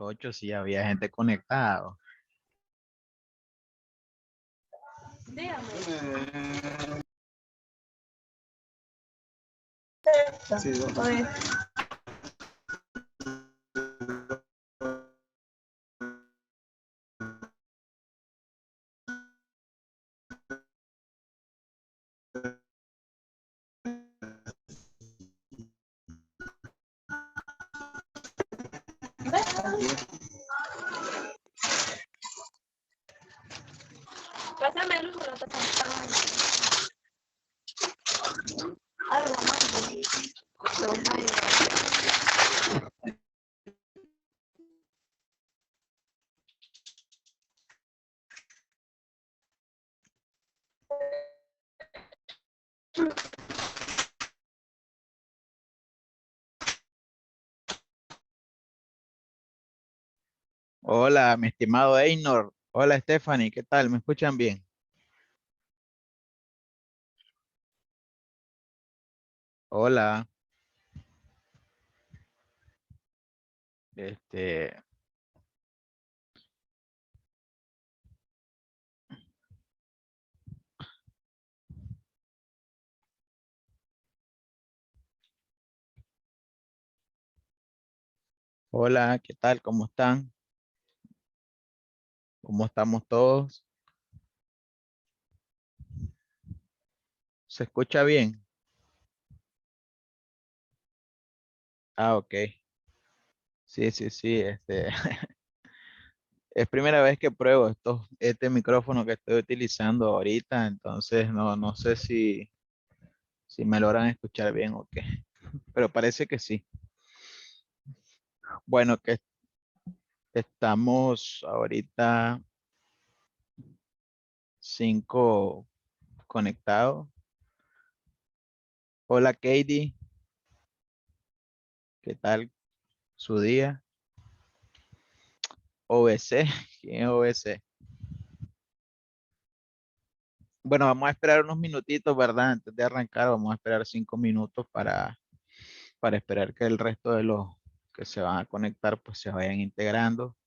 Ocho, sí, había gente conectada. Dígame. Sí, Pásame luz, no te algo más. Hola, mi estimado Einor. Hola, Stephanie, ¿qué tal? ¿Me escuchan bien? Hola. Este, hola, ¿qué tal? ¿Cómo están? ¿Cómo estamos todos? ¿Se escucha bien? Ah, ok. Sí, sí, sí. Es primera vez que pruebo este micrófono que estoy utilizando ahorita, entonces no sé si me logran escuchar bien o qué, pero parece que sí. Bueno, que estamos ahorita cinco conectados. Hola, Katie, ¿qué tal su día? OBC, ¿quién es OBC? Bueno, vamos a esperar unos minutitos, ¿verdad? Antes de arrancar, vamos a esperar 5 minutos para esperar que el resto de los que se van a conectar pues se vayan integrando.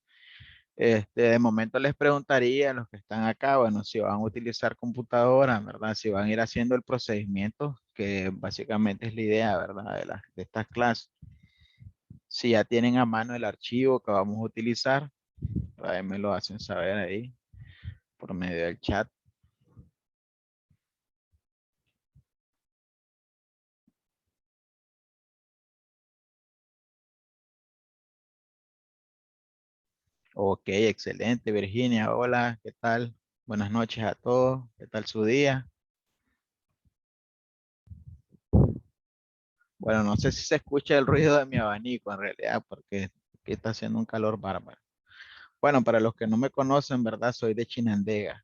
De momento les preguntaría a los que están acá, bueno, si van a utilizar computadora, ¿verdad? Si van a ir haciendo el procedimiento, que básicamente es la idea, ¿verdad? De estas clases. Si ya tienen a mano el archivo que vamos a utilizar, ahí me lo hacen saber ahí por medio del chat. Ok, excelente, Virginia. Hola, ¿qué tal? Buenas noches a todos. ¿Qué tal su día? Bueno, no sé si se escucha el ruido de mi abanico en realidad, porque aquí está haciendo un calor bárbaro. Bueno, para los que no me conocen, ¿verdad? Soy de Chinandega.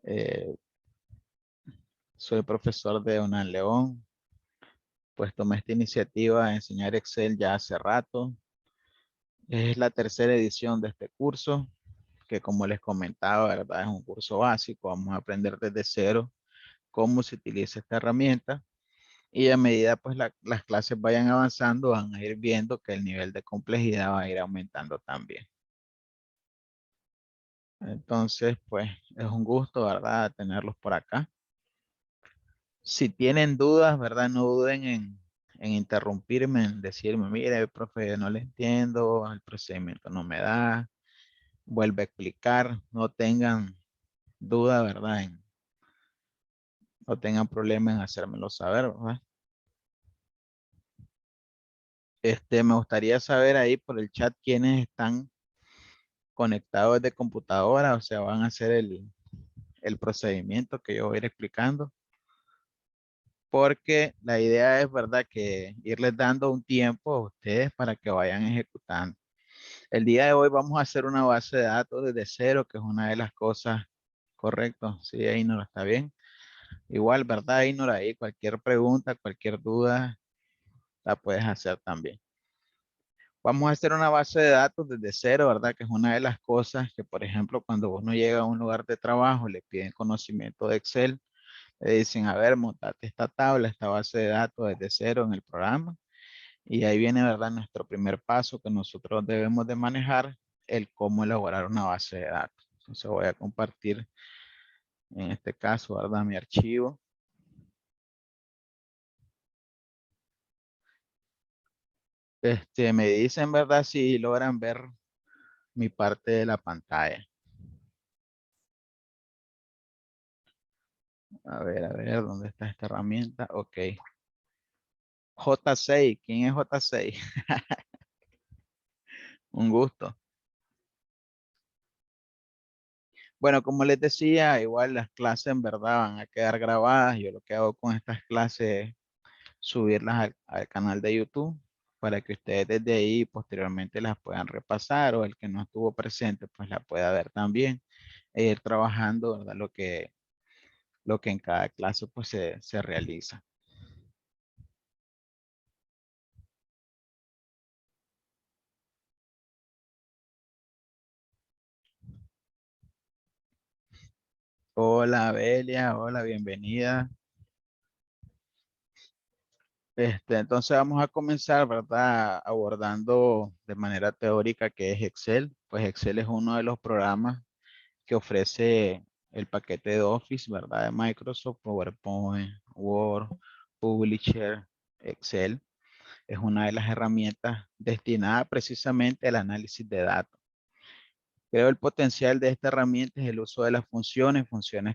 Eh, Soy profesor de UNAM León. Pues tomé esta iniciativa de enseñar Excel ya hace rato. Es la tercera edición de este curso, que como les comentaba, ¿verdad? Es un curso básico. Vamos a aprender desde cero cómo se utiliza esta herramienta. Y a medida pues las clases vayan avanzando, van a ir viendo que el nivel de complejidad va a ir aumentando también. Entonces, pues es un gusto, ¿verdad? Tenerlos por acá. Si tienen dudas, ¿verdad? No duden en interrumpirme, en decirme, mire, profe, no le entiendo, el procedimiento no me da, vuelve a explicar, no tengan duda, ¿verdad? No tengan problema en hacérmelo saber, ¿verdad? Me gustaría saber ahí por el chat quiénes están conectados de computadora, o sea, van a hacer el procedimiento que yo voy a ir explicando, porque la idea es, ¿verdad?, que irles dando un tiempo a ustedes para que vayan ejecutando. El día de hoy vamos a hacer una base de datos desde cero, que es una de las cosas correctas. Sí, Einor, está bien. Igual, ¿verdad, Einor? Ahí cualquier pregunta, cualquier duda, la puedes hacer también. Vamos a hacer una base de datos desde cero, ¿verdad? Que es una de las cosas que, por ejemplo, cuando uno llega a un lugar de trabajo, le piden conocimiento de Excel, le dicen, a ver, montate esta tabla, esta base de datos desde cero en el programa. Y ahí viene, ¿verdad? Nuestro primer paso que nosotros debemos de manejar, el cómo elaborar una base de datos. Entonces voy a compartir en este caso, ¿verdad? Mi archivo. Me dicen, ¿verdad? Si logran ver mi parte de la pantalla. A ver, ¿dónde está esta herramienta? Ok. J6, ¿quién es J6? Un gusto. Bueno, como les decía, igual las clases en verdad van a quedar grabadas. Yo lo que hago con estas clases es subirlas al canal de YouTube para que ustedes desde ahí posteriormente las puedan repasar o el que no estuvo presente pues la pueda ver también e ir trabajando, ¿verdad? Lo que en cada clase pues se realiza. Hola Belia, hola, bienvenida. Entonces vamos a comenzar, ¿verdad? Abordando de manera teórica qué es Excel. Pues Excel es uno de los programas que ofrece el paquete de Office, ¿verdad? De Microsoft, PowerPoint, Word, Publisher, Excel. Es una de las herramientas destinadas precisamente al análisis de datos. Creo el potencial de esta herramienta es el uso de las funciones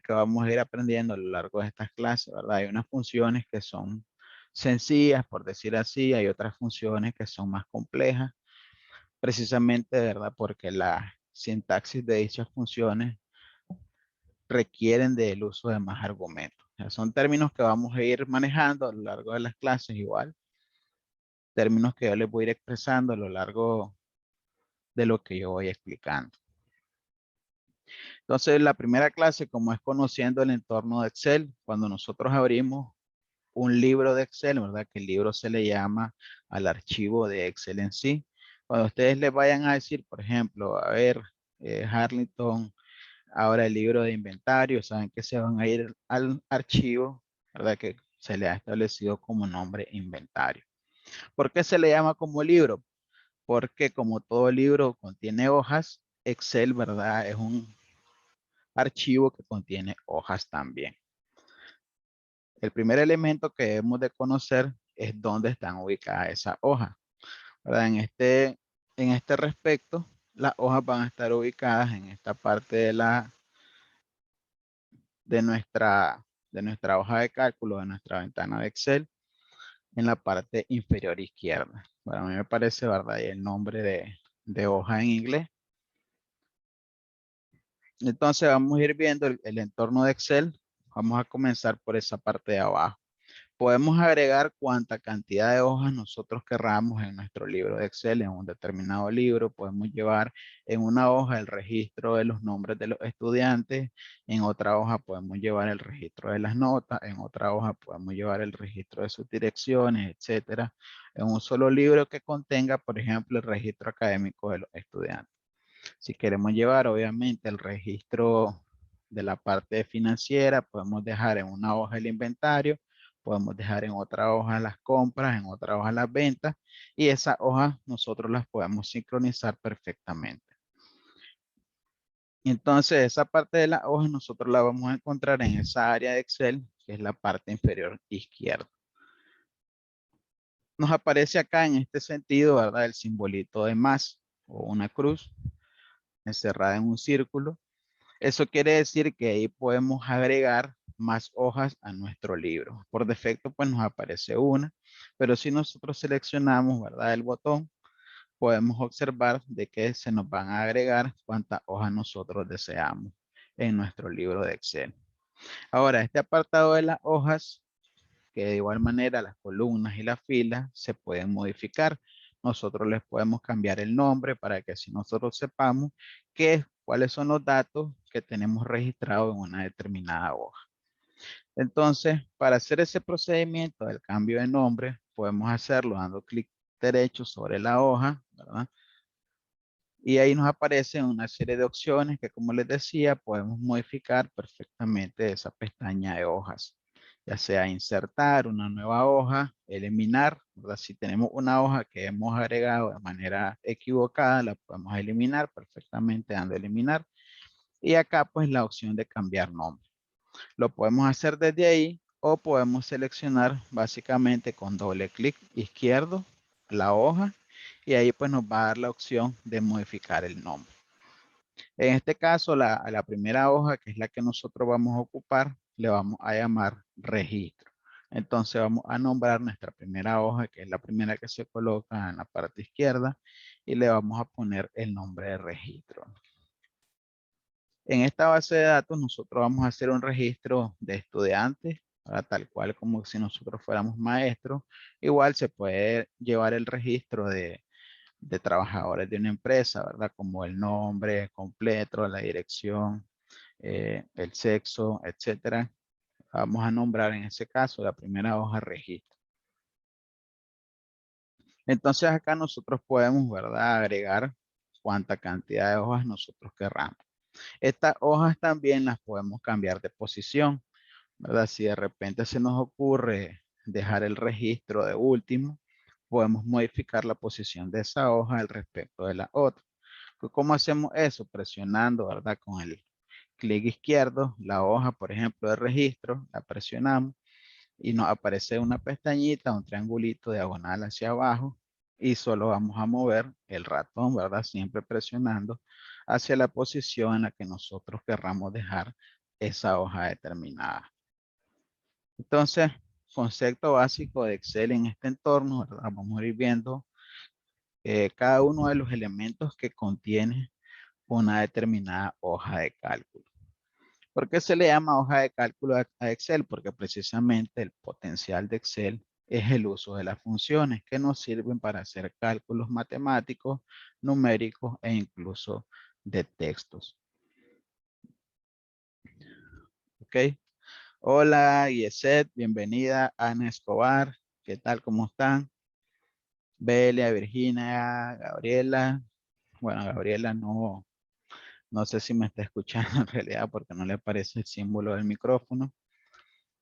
que vamos a ir aprendiendo a lo largo de estas clases, ¿verdad? Hay unas funciones que son sencillas, por decir así, hay otras funciones que son más complejas, precisamente, ¿verdad? Porque la sintaxis de dichas funciones requieren del uso de más argumentos. O sea, son términos que vamos a ir manejando a lo largo de las clases igual, términos que yo les voy a ir expresando a lo largo de lo que yo voy explicando. Entonces, la primera clase, como es conociendo el entorno de Excel, cuando nosotros abrimos un libro de Excel, ¿verdad? Que el libro se le llama al archivo de Excel en sí. Cuando ustedes les vayan a decir, por ejemplo, a ver, Harlington, ahora el libro de inventario, saben que se van a ir al archivo, ¿verdad? Que se le ha establecido como nombre inventario. ¿Por qué se le llama como libro? Porque como todo libro contiene hojas, Excel, ¿verdad? Es un archivo que contiene hojas también. El primer elemento que debemos de conocer es dónde están ubicadas esas hojas, ¿verdad? En este respecto, las hojas van a estar ubicadas en esta parte de nuestra, de nuestra hoja de cálculo, de nuestra ventana de Excel, en la parte inferior izquierda. Bueno, a mí me parece, ¿verdad? Y el nombre de hoja en inglés. Entonces vamos a ir viendo el entorno de Excel. Vamos a comenzar por esa parte de abajo. Podemos agregar cuanta cantidad de hojas nosotros querramos en nuestro libro de Excel, en un determinado libro. Podemos llevar en una hoja el registro de los nombres de los estudiantes, en otra hoja podemos llevar el registro de las notas, en otra hoja podemos llevar el registro de sus direcciones, etcétera. En un solo libro que contenga, por ejemplo, el registro académico de los estudiantes. Si queremos llevar, obviamente, el registro de la parte financiera, podemos dejar en una hoja el inventario, podemos dejar en otra hoja las compras, en otra hoja las ventas, y esas hojas nosotros las podemos sincronizar perfectamente. Entonces, esa parte de la hoja nosotros la vamos a encontrar en esa área de Excel, que es la parte inferior izquierda. Nos aparece acá en este sentido, ¿verdad? El simbolito de más o una cruz encerrada en un círculo. Eso quiere decir que ahí podemos agregar más hojas a nuestro libro. Por defecto, pues nos aparece una, pero si nosotros seleccionamos, ¿verdad? El botón, podemos observar de que se nos van a agregar cuantas hojas nosotros deseamos en nuestro libro de Excel. Ahora, este apartado de las hojas, que de igual manera las columnas y las filas se pueden modificar. Nosotros les podemos cambiar el nombre para que así nosotros sepamos cuáles son los datos que tenemos registrados en una determinada hoja. Entonces, para hacer ese procedimiento del cambio de nombre, podemos hacerlo dando clic derecho sobre la hoja, ¿verdad? Y ahí nos aparecen una serie de opciones que, como les decía, podemos modificar perfectamente esa pestaña de hojas. ya sea insertar una nueva hoja, eliminar, ¿verdad? Si tenemos una hoja que hemos agregado de manera equivocada, la podemos eliminar perfectamente dando eliminar. Y acá pues la opción de cambiar nombre. Lo podemos hacer desde ahí o podemos seleccionar básicamente con doble clic izquierdo la hoja y ahí pues nos va a dar la opción de modificar el nombre. En este caso, la primera hoja, que es la que nosotros vamos a ocupar, le vamos a llamar registro. Entonces vamos a nombrar nuestra primera hoja, que es la primera que se coloca en la parte izquierda, y le vamos a poner el nombre de registro. En esta base de datos nosotros vamos a hacer un registro de estudiantes, tal cual como si nosotros fuéramos maestros. Igual se puede llevar el registro de trabajadores de una empresa, ¿verdad? Como el nombre completo, la dirección, el sexo, etcétera. Vamos a nombrar en ese caso la primera hoja registro. Entonces acá nosotros podemos, ¿verdad? Agregar cuánta cantidad de hojas nosotros querramos. Estas hojas también las podemos cambiar de posición, ¿verdad? Si de repente se nos ocurre dejar el registro de último, podemos modificar la posición de esa hoja al respecto de la otra. ¿Cómo hacemos eso? Presionando, ¿verdad? Con el clic izquierdo, la hoja, por ejemplo, de registro, la presionamos y nos aparece una pestañita, un triangulito diagonal hacia abajo y solo vamos a mover el ratón, ¿verdad? Siempre presionando hacia la posición en la que nosotros querramos dejar esa hoja determinada. Entonces, concepto básico de Excel en este entorno, ¿verdad? Vamos a ir viendo cada uno de los elementos que contiene una determinada hoja de cálculo. ¿Por qué se le llama hoja de cálculo a Excel? Porque precisamente el potencial de Excel es el uso de las funciones que nos sirven para hacer cálculos matemáticos, numéricos e incluso de textos. ¿Ok? Hola, Yeset, bienvenida. Ana Escobar, ¿qué tal? ¿Cómo están? Belia, Virginia, Gabriela. Bueno, Gabriela no sé si me está escuchando en realidad porque no le aparece el símbolo del micrófono.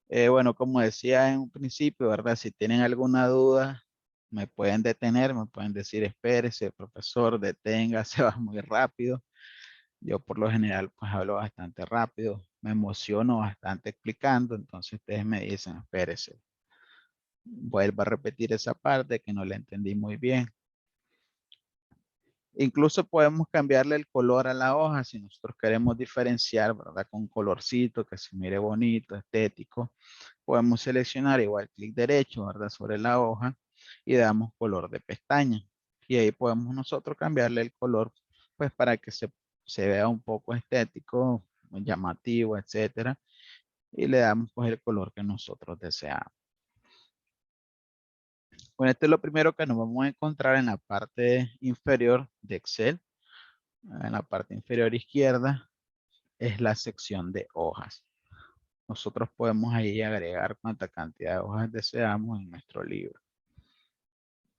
Bueno, como decía en un principio, ¿verdad? Si tienen alguna duda, me pueden detener, me pueden decir, espérese, profesor, deténgase, va muy rápido. Yo por lo general pues hablo bastante rápido, me emociono bastante explicando, entonces ustedes me dicen, espérese, vuelva a repetir esa parte que no la entendí muy bien. Incluso podemos cambiarle el color a la hoja si nosotros queremos diferenciar, ¿verdad? Con un colorcito que se mire bonito, estético. Podemos seleccionar igual clic derecho, ¿verdad? Sobre la hoja y damos color de pestaña. Y ahí podemos nosotros cambiarle el color, pues para que se vea un poco estético, llamativo, etcétera. Y le damos pues el color que nosotros deseamos. Bueno, esto es lo primero que nos vamos a encontrar en la parte inferior de Excel. En la parte inferior izquierda es la sección de hojas. Nosotros podemos ahí agregar cuánta cantidad de hojas deseamos en nuestro libro.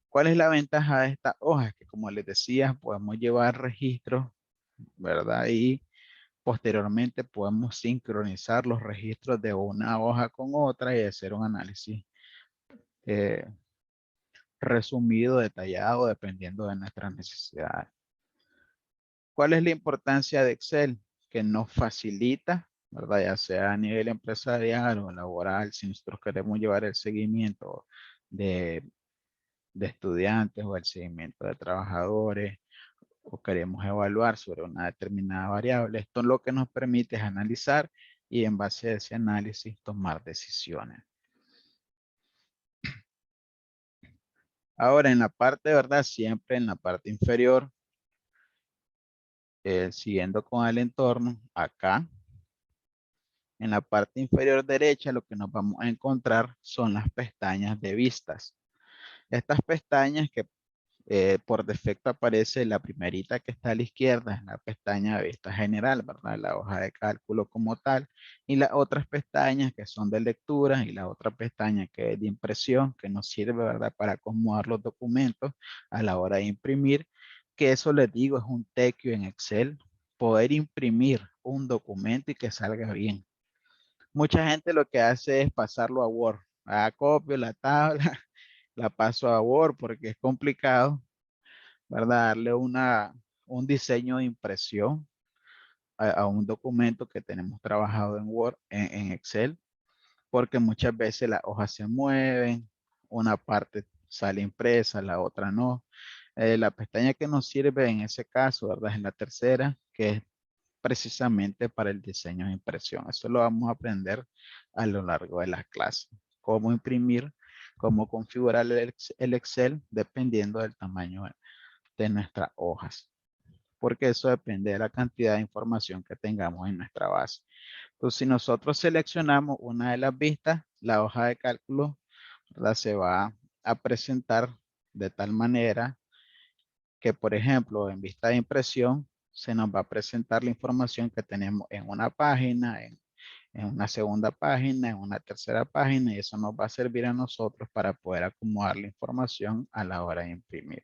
¿Cuál es la ventaja de estas hojas? Que como les decía, podemos llevar registros, ¿verdad? Y posteriormente podemos sincronizar los registros de una hoja con otra y hacer un análisis eh, resumido, detallado, dependiendo de nuestras necesidades. ¿Cuál es la importancia de Excel? Que nos facilita, ¿verdad? Ya sea a nivel empresarial o laboral, si nosotros queremos llevar el seguimiento de, de estudiantes o el seguimiento de trabajadores o queremos evaluar sobre una determinada variable. Esto lo que nos permite es analizar y en base a ese análisis tomar decisiones. Ahora en la parte, ¿verdad? Siempre en la parte inferior, siguiendo con el entorno, acá en la parte inferior derecha lo que nos vamos a encontrar son las pestañas de vistas. Estas pestañas que por defecto aparece la primerita que está a la izquierda, es la pestaña de vista general, ¿verdad? La hoja de cálculo como tal. Y las otras pestañas que son de lectura y la otra pestaña que es de impresión, que nos sirve, ¿verdad? Para acomodar los documentos a la hora de imprimir, que eso les digo es un tequio en Excel, poder imprimir un documento y que salga bien. Mucha gente lo que hace es pasarlo a Word. Copio la tabla, la paso a Word porque es complicado, ¿verdad? Darle un diseño de impresión a un documento que tenemos trabajado en Word, en Excel, porque muchas veces las hojas se mueven, una parte sale impresa, la otra no. La pestaña que nos sirve en ese caso, ¿verdad? Es la tercera, que es precisamente para el diseño de impresión. Eso lo vamos a aprender a lo largo de las clases. Cómo imprimir, cómo configurar el Excel dependiendo del tamaño de nuestras hojas. Porque eso depende de la cantidad de información que tengamos en nuestra base. Entonces, si nosotros seleccionamos una de las vistas, la hoja de cálculo, ¿verdad? Se va a presentar de tal manera que, por ejemplo, en vista de impresión, se nos va a presentar la información que tenemos en una página, en una segunda página, en una tercera página, y eso nos va a servir a nosotros para poder acomodar la información a la hora de imprimir.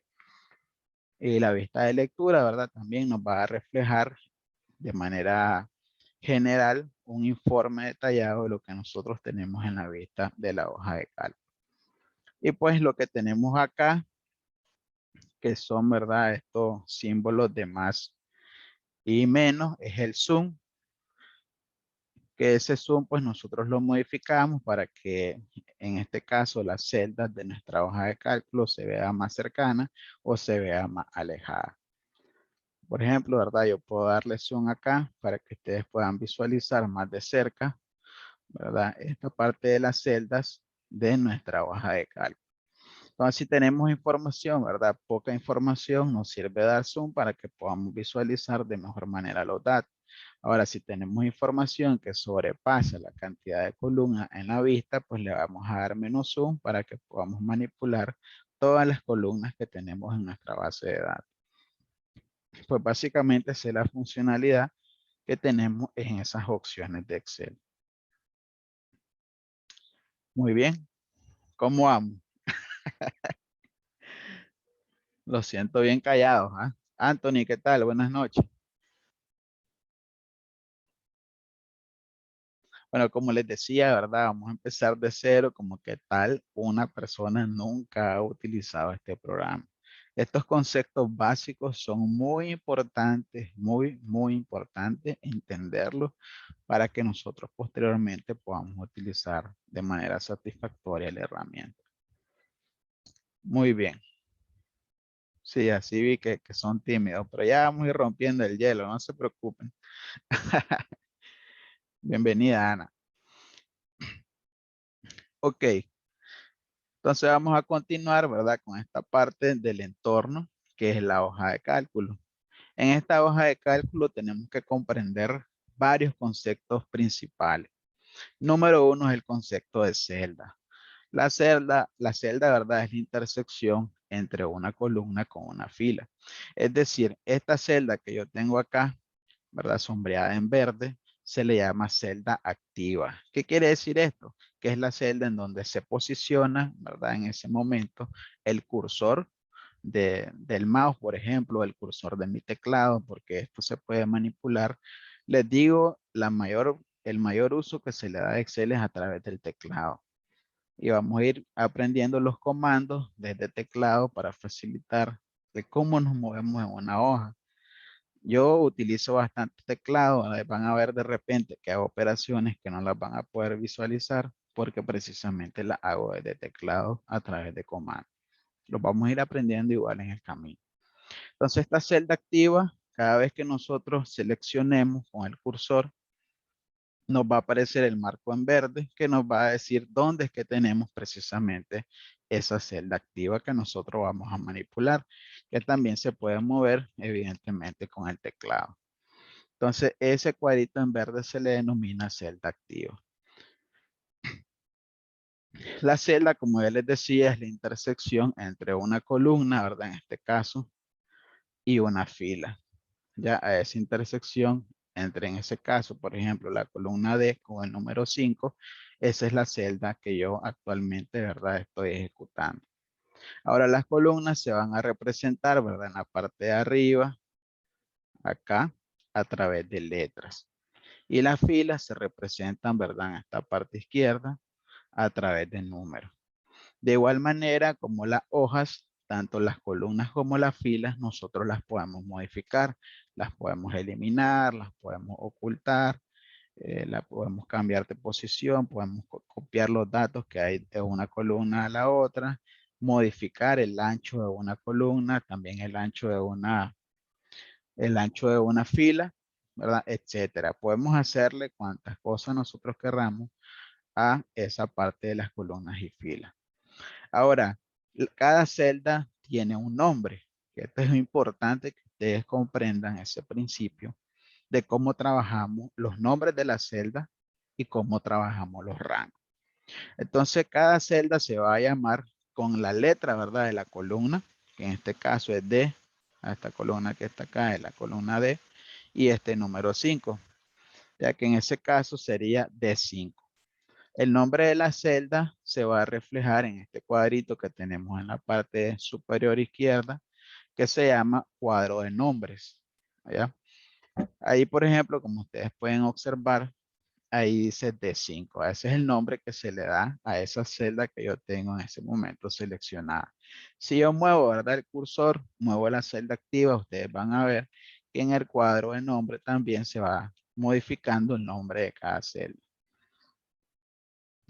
Y la vista de lectura, ¿verdad? También nos va a reflejar de manera general un informe detallado de lo que nosotros tenemos en la vista de la hoja de cálculo. Y pues lo que tenemos acá, que son, ¿verdad? Estos símbolos de más y menos, es el zoom, que ese zoom pues nosotros lo modificamos para que en este caso las celdas de nuestra hoja de cálculo se vea más cercana o se vea más alejada. Por ejemplo, ¿verdad? Yo puedo darle zoom acá para que ustedes puedan visualizar más de cerca, ¿verdad? Esta parte de las celdas de nuestra hoja de cálculo. Entonces, si tenemos información, ¿verdad? Poca información, nos sirve dar zoom para que podamos visualizar de mejor manera los datos. Ahora, si tenemos información que sobrepasa la cantidad de columnas en la vista, pues le vamos a dar menos zoom para que podamos manipular todas las columnas que tenemos en nuestra base de datos. Pues básicamente esa es la funcionalidad que tenemos en esas opciones de Excel. Muy bien. ¿Cómo vamos? Lo siento bien callado, ¿ah? Anthony, ¿qué tal? Buenas noches. Bueno, como les decía, ¿verdad? Vamos a empezar de cero, como que tal una persona nunca ha utilizado este programa. Estos conceptos básicos son muy importantes, muy importantes entenderlos para que nosotros posteriormente podamos utilizar de manera satisfactoria la herramienta. Muy bien. Sí, así vi que son tímidos, pero ya vamos a ir rompiendo el hielo, no se preocupen. Bienvenida, Ana. Ok, entonces vamos a continuar, ¿verdad? Con esta parte del entorno, que es la hoja de cálculo. En esta hoja de cálculo tenemos que comprender varios conceptos principales. Número uno es el concepto de celda. La celda, ¿verdad? Es la intersección entre una columna con una fila. Es decir, esta celda que yo tengo acá, ¿verdad? Sombreada en verde, se le llama celda activa. ¿Qué quiere decir esto? Que es la celda en donde se posiciona, ¿verdad? En ese momento, el cursor del mouse, por ejemplo, el cursor de mi teclado, porque esto se puede manipular. Les digo, el mayor uso que se le da a Excel es a través del teclado. Y vamos a ir aprendiendo los comandos desde teclado para facilitar de cómo nos movemos en una hoja. Yo utilizo bastante teclado, van a ver de repente que hago operaciones que no las van a poder visualizar porque precisamente las hago desde teclado a través de comandos. Los vamos a ir aprendiendo igual en el camino. Entonces esta celda activa, cada vez que nosotros seleccionemos con el cursor, nos va a aparecer el marco en verde que nos va a decir dónde es que tenemos precisamente esa celda activa que nosotros vamos a manipular, que también se puede mover evidentemente con el teclado. Entonces ese cuadrito en verde se le denomina celda activa. La celda, como ya les decía, es la intersección entre una columna, ¿verdad? En este caso, y una fila. Ya a esa intersección entre, en ese caso, por ejemplo, la columna D con el número 5, esa es la celda que yo actualmente, ¿verdad? Estoy ejecutando. Ahora las columnas se van a representar, ¿verdad? En la parte de arriba, acá, a través de letras. Y las filas se representan, ¿verdad? En esta parte izquierda a través de números. De igual manera, como las hojas, tanto las columnas como las filas, nosotros las podemos modificar, las podemos eliminar, las podemos ocultar, la podemos cambiar de posición, podemos copiar los datos que hay de una columna a la otra, modificar el ancho de una columna, también el ancho de una fila, ¿verdad? Etcétera. Podemos hacerle cuantas cosas nosotros querramos a esa parte de las columnas y filas. Ahora, cada celda tiene un nombre, que esto es importante que ustedes comprendan ese principio de cómo trabajamos los nombres de la celda y cómo trabajamos los rangos. Entonces, cada celda se va a llamar con la letra, ¿verdad? De la columna, que en este caso es D, a esta columna que está acá es la columna D, y este número 5, ya que en ese caso sería D5. El nombre de la celda se va a reflejar en este cuadrito que tenemos en la parte superior izquierda, que se llama cuadro de nombres. ¿Ya? Ahí, por ejemplo, como ustedes pueden observar, ahí dice D5. Ese es el nombre que se le da a esa celda que yo tengo en ese momento seleccionada. Si yo muevo, ¿verdad? El cursor, muevo la celda activa, ustedes van a ver que en el cuadro de nombre también se va modificando el nombre de cada celda.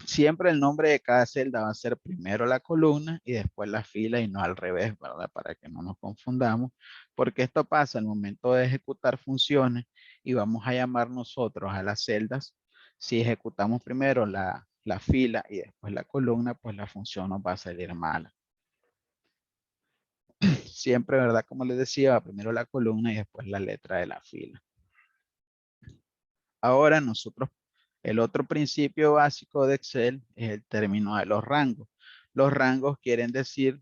Siempre el nombre de cada celda va a ser primero la columna y después la fila y no al revés, ¿verdad? Para que no nos confundamos, porque esto pasa al momento de ejecutar funciones y vamos a llamar nosotros a las celdas. Si ejecutamos primero la fila y después la columna, pues la función nos va a salir mala. Siempre, ¿verdad? Como les decía, va primero la columna y después la letra de la fila. Ahora nosotros, el otro principio básico de Excel es el término de los rangos. Los rangos quieren decir,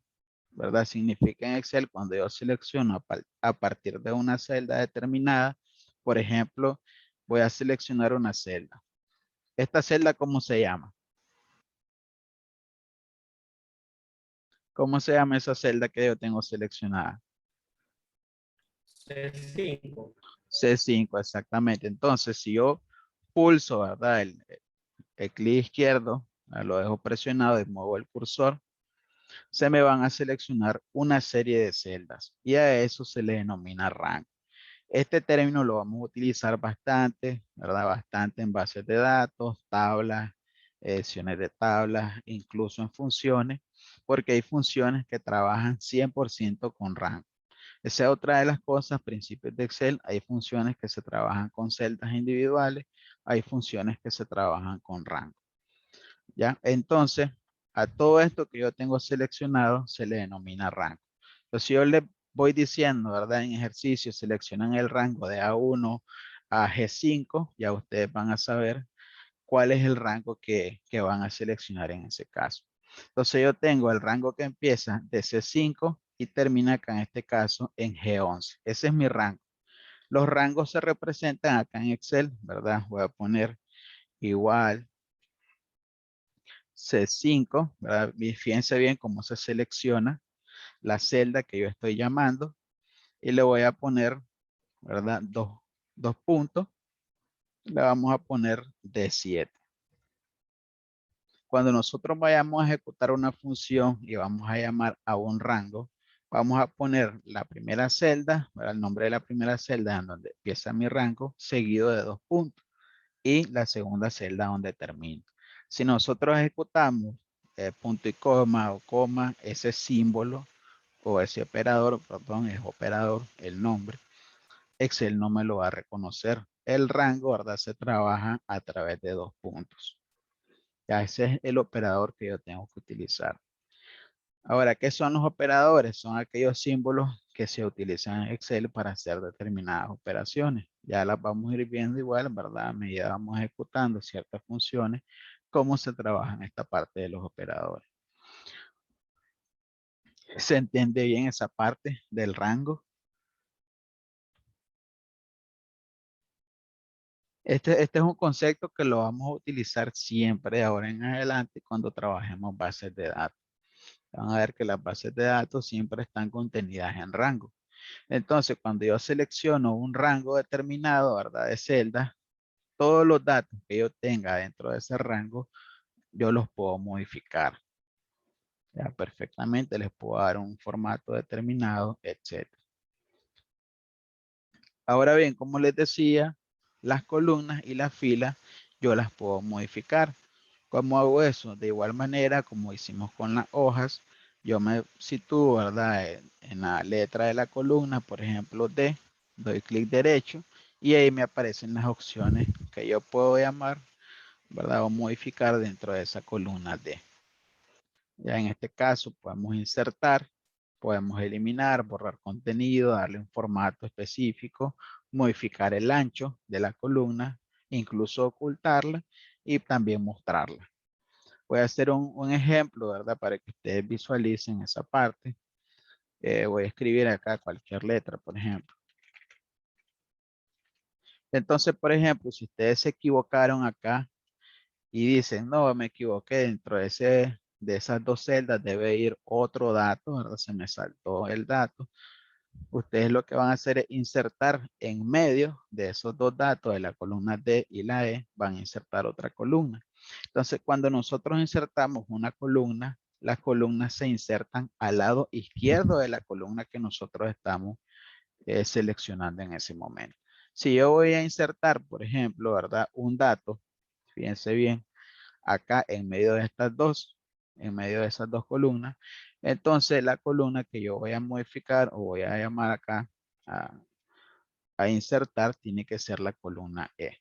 ¿verdad? Significa en Excel cuando yo selecciono a partir de una celda determinada, por ejemplo, voy a seleccionar una celda. ¿Esta celda cómo se llama? ¿Cómo se llama esa celda que yo tengo seleccionada? C5. C5, exactamente. Entonces, si yo pulso, ¿verdad? El clic izquierdo, lo dejo presionado y muevo el cursor, se me van a seleccionar una serie de celdas y a eso se le denomina rango. Este término lo vamos a utilizar bastante, ¿verdad? Bastante en bases de datos, tablas, ediciones de tablas, incluso en funciones, porque hay funciones que trabajan 100% con rango. Esa es otra de las cosas, principios de Excel, hay funciones que se trabajan con celdas individuales, hay funciones que se trabajan con rango. ¿Ya? Entonces, a todo esto que yo tengo seleccionado se le denomina rango. Entonces, si yo le voy diciendo, ¿verdad? En ejercicio, seleccionan el rango de A1 a G5, ya ustedes van a saber cuál es el rango que van a seleccionar en ese caso. Entonces, yo tengo el rango que empieza de C5 y termina acá en este caso en G11. Ese es mi rango. Los rangos se representan acá en Excel, ¿verdad? Voy a poner igual C5, ¿verdad? Fíjense bien cómo se selecciona la celda que yo estoy llamando y le voy a poner, ¿verdad? Dos puntos. Le vamos a poner D7. Cuando nosotros vayamos a ejecutar una función y vamos a llamar a un rango, vamos a poner la primera celda, ¿verdad? El nombre de la primera celda en donde empieza mi rango, seguido de 2 puntos. Y la segunda celda donde termina. Si nosotros ejecutamos punto y coma o coma, ese símbolo o ese operador, perdón, es operador, el nombre, Excel no me lo va a reconocer. El rango, ¿verdad? Se trabaja a través de 2 puntos. Ya ese es el operador que yo tengo que utilizar. Ahora, ¿qué son los operadores? Son aquellos símbolos que se utilizan en Excel para hacer determinadas operaciones. Ya las vamos a ir viendo igual, ¿verdad? A medida vamos ejecutando ciertas funciones, cómo se trabaja en esta parte de los operadores. ¿Se entiende bien esa parte del rango? Este es un concepto que lo vamos a utilizar siempre de ahora en adelante cuando trabajemos bases de datos. Van a ver que las bases de datos siempre están contenidas en rango. Entonces, cuando yo selecciono un rango determinado, ¿verdad? De celdas, todos los datos que yo tenga dentro de ese rango, yo los puedo modificar. Ya perfectamente les puedo dar un formato determinado, etcétera. Ahora bien, como les decía, las columnas y las filas yo las puedo modificar. ¿Cómo hago eso? De igual manera, como hicimos con las hojas, yo me sitúo, ¿verdad? En la letra de la columna, por ejemplo, D, doy clic derecho y ahí me aparecen las opciones que yo puedo llamar, ¿verdad? O modificar dentro de esa columna D. Ya en este caso podemos insertar, podemos eliminar, borrar contenido, darle un formato específico, modificar el ancho de la columna, incluso ocultarla y también mostrarla. Voy a hacer un ejemplo, ¿verdad? Para que ustedes visualicen esa parte. Voy a escribir acá cualquier letra, por ejemplo. Entonces, por ejemplo, si ustedes se equivocaron acá y dicen, no, me equivoqué, dentro de esas dos celdas debe ir otro dato, ¿verdad? Se me saltó el dato. Ustedes lo que van a hacer es insertar en medio de esos dos datos de la columna D y la E, van a insertar otra columna. Entonces, cuando nosotros insertamos una columna, las columnas se insertan al lado izquierdo de la columna que nosotros estamos seleccionando en ese momento. Si yo voy a insertar, por ejemplo, ¿verdad? Un dato, fíjense bien, acá en medio de estas dos, en medio de esas dos columnas. Entonces la columna que yo voy a modificar o voy a llamar acá a, a insertar tiene que ser la columna E.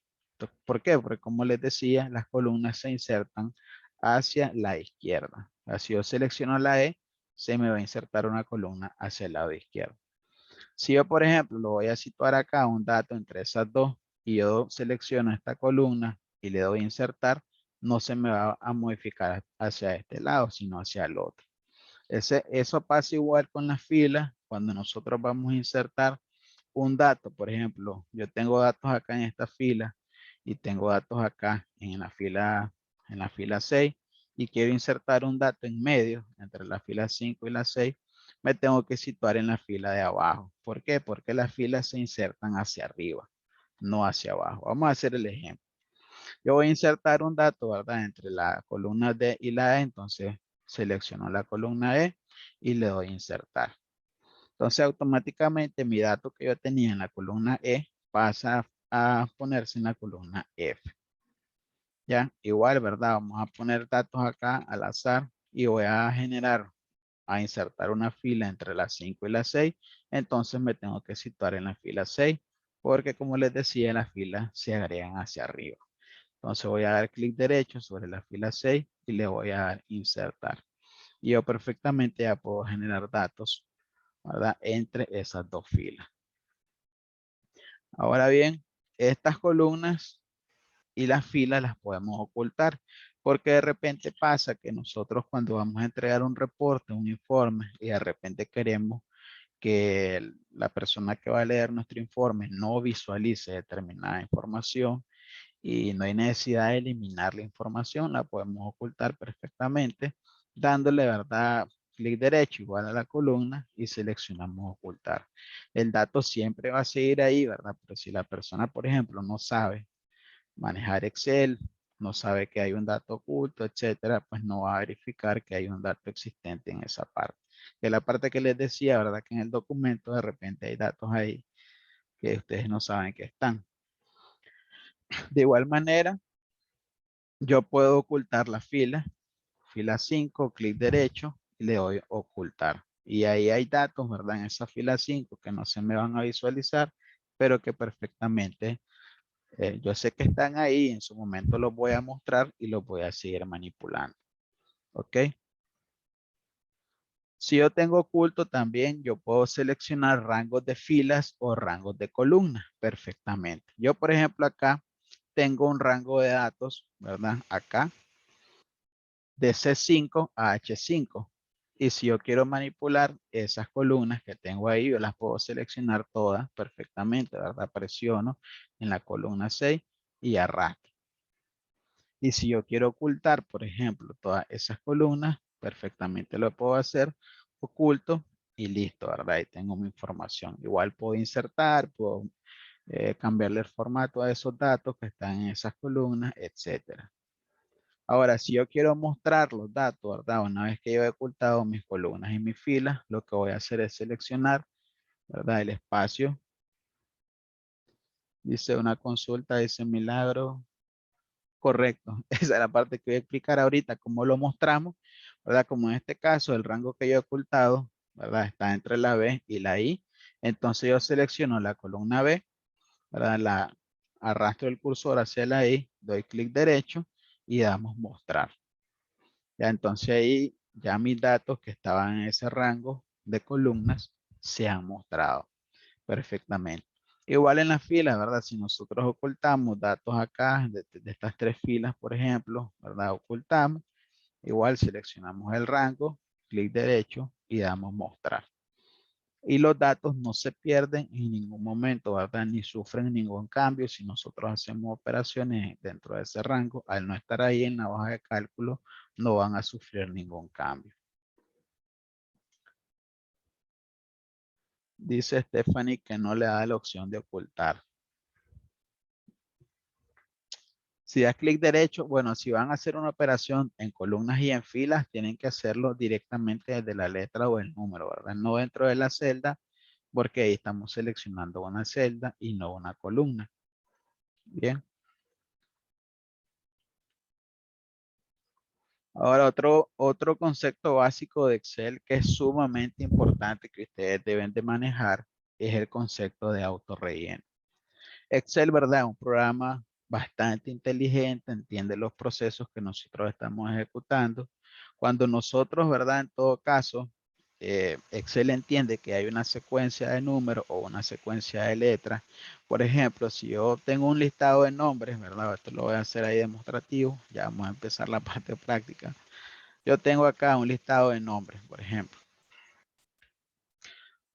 ¿Por qué? Porque como les decía, las columnas se insertan hacia la izquierda. Así yo selecciono la E, se me va a insertar una columna hacia el lado izquierdo. Si yo, por ejemplo, lo voy a situar acá, un dato entre esas dos, y yo selecciono esta columna y le doy a insertar, no se me va a modificar hacia este lado, sino hacia el otro. Eso pasa igual con las filas, cuando nosotros vamos a insertar un dato, por ejemplo, yo tengo datos acá en esta fila y tengo datos acá en la fila 6 y quiero insertar un dato en medio entre la fila 5 y la 6, me tengo que situar en la fila de abajo. ¿Por qué? Porque las filas se insertan hacia arriba, no hacia abajo. Vamos a hacer el ejemplo. Yo voy a insertar un dato, ¿verdad? Entre la columna D y la E, entonces selecciono la columna E y le doy a insertar. Entonces automáticamente mi dato que yo tenía en la columna E pasa a ponerse en la columna F. Ya, igual, ¿verdad? Vamos a poner datos acá al azar y voy a insertar una fila entre las 5 y las 6. Entonces me tengo que situar en la fila 6 porque como les decía, las filas se agregan hacia arriba. Entonces voy a dar clic derecho sobre la fila 6 y le voy a dar insertar. Y yo perfectamente ya puedo generar datos, ¿verdad? Entre esas dos filas. Ahora bien, estas columnas y las filas las podemos ocultar porque de repente pasa que nosotros cuando vamos a entregar un reporte, un informe y de repente queremos que la persona que va a leer nuestro informe no visualice determinada información y no hay necesidad de eliminar la información, la podemos ocultar perfectamente dándole, ¿verdad? Clic derecho igual a la columna y seleccionamos ocultar. El dato siempre va a seguir ahí, ¿verdad? Pero si la persona, por ejemplo, no sabe manejar Excel, no sabe que hay un dato oculto, etcétera, pues no va a verificar que hay un dato existente en esa parte. Que la parte que les decía, ¿verdad? Que en el documento de repente hay datos ahí que ustedes no saben que están. De igual manera, yo puedo ocultar la fila 5, clic derecho y le doy ocultar. Y ahí hay datos, ¿verdad? En esa fila 5 que no se me van a visualizar, pero que perfectamente yo sé que están ahí, en su momento los voy a mostrar y los voy a seguir manipulando. ¿Ok? Si yo tengo oculto también, yo puedo seleccionar rangos de filas o rangos de columnas perfectamente. Yo, por ejemplo, acá tengo un rango de datos, ¿verdad? Acá de C5 a H5. Y si yo quiero manipular esas columnas que tengo ahí, yo las puedo seleccionar todas perfectamente, ¿verdad? Presiono en la columna 6 y arrastro. Y si yo quiero ocultar, por ejemplo, todas esas columnas, perfectamente lo puedo hacer oculto y listo, ¿verdad? Ahí tengo mi información. Igual puedo insertar, puedo cambiarle el formato a esos datos que están en esas columnas, etcétera. Ahora, si yo quiero mostrar los datos, ¿verdad? Una vez que yo he ocultado mis columnas y mis filas, lo que voy a hacer es seleccionar, ¿verdad? El espacio. Dice una consulta, dice Milagro. Correcto. Esa es la parte que voy a explicar ahorita, cómo lo mostramos, ¿verdad? Como en este caso, el rango que yo he ocultado, ¿verdad? Está entre la B y la I. Entonces yo selecciono la columna B, ¿verdad? La arrastro el cursor hacia la I, doy clic derecho y damos mostrar. Ya entonces ahí ya mis datos que estaban en ese rango de columnas se han mostrado perfectamente. Igual en las filas, ¿verdad? Si nosotros ocultamos datos acá de estas tres filas, por ejemplo, ¿verdad? Ocultamos, igual seleccionamos el rango, clic derecho y damos mostrar. Y los datos no se pierden en ningún momento, ¿verdad? Ni sufren ningún cambio si nosotros hacemos operaciones dentro de ese rango. Al no estar ahí en la hoja de cálculo, no van a sufrir ningún cambio. Dice Stephanie que no le da la opción de ocultar. Si das clic derecho, bueno, si van a hacer una operación en columnas y en filas, tienen que hacerlo directamente desde la letra o el número, ¿verdad? No dentro de la celda, porque ahí estamos seleccionando una celda y no una columna. Bien. Ahora otro concepto básico de Excel que es sumamente importante que ustedes deben de manejar es el concepto de autorrelleno. Excel, ¿verdad? Un programa bastante inteligente, entiende los procesos que nosotros estamos ejecutando. Cuando nosotros, ¿verdad? En todo caso, Excel entiende que hay una secuencia de números o una secuencia de letras. Por ejemplo, si yo tengo un listado de nombres, ¿verdad? Esto lo voy a hacer ahí demostrativo. Ya vamos a empezar la parte práctica. Yo tengo acá un listado de nombres, por ejemplo.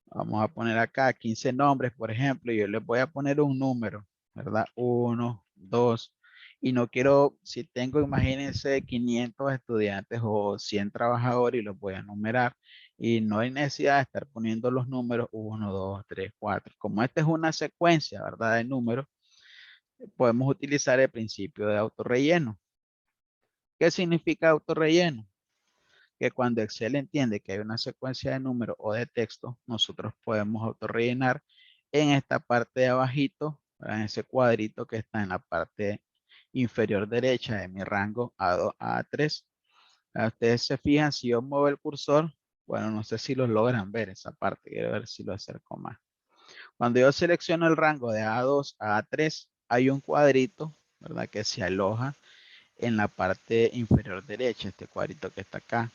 Vamos a poner acá 15 nombres, por ejemplo, y yo les voy a poner un número, ¿verdad? Uno, dos, y no quiero, si tengo, imagínense, 500 estudiantes o 100 trabajadores y los voy a numerar, y no hay necesidad de estar poniendo los números uno, 2, 3, 4. Como esta es una secuencia, ¿verdad? De números, podemos utilizar el principio de autorrelleno. ¿Qué significa autorrelleno? Que cuando Excel entiende que hay una secuencia de números o de texto, nosotros podemos autorrellenar en esta parte de abajito, en ese cuadrito que está en la parte inferior derecha de mi rango A2 a A3. Ustedes se fijan, si yo muevo el cursor, bueno, no sé si lo logran ver esa parte, quiero ver si lo acerco más. Cuando yo selecciono el rango de A2 a A3, hay un cuadrito, ¿verdad? Que se aloja en la parte inferior derecha, este cuadrito que está acá.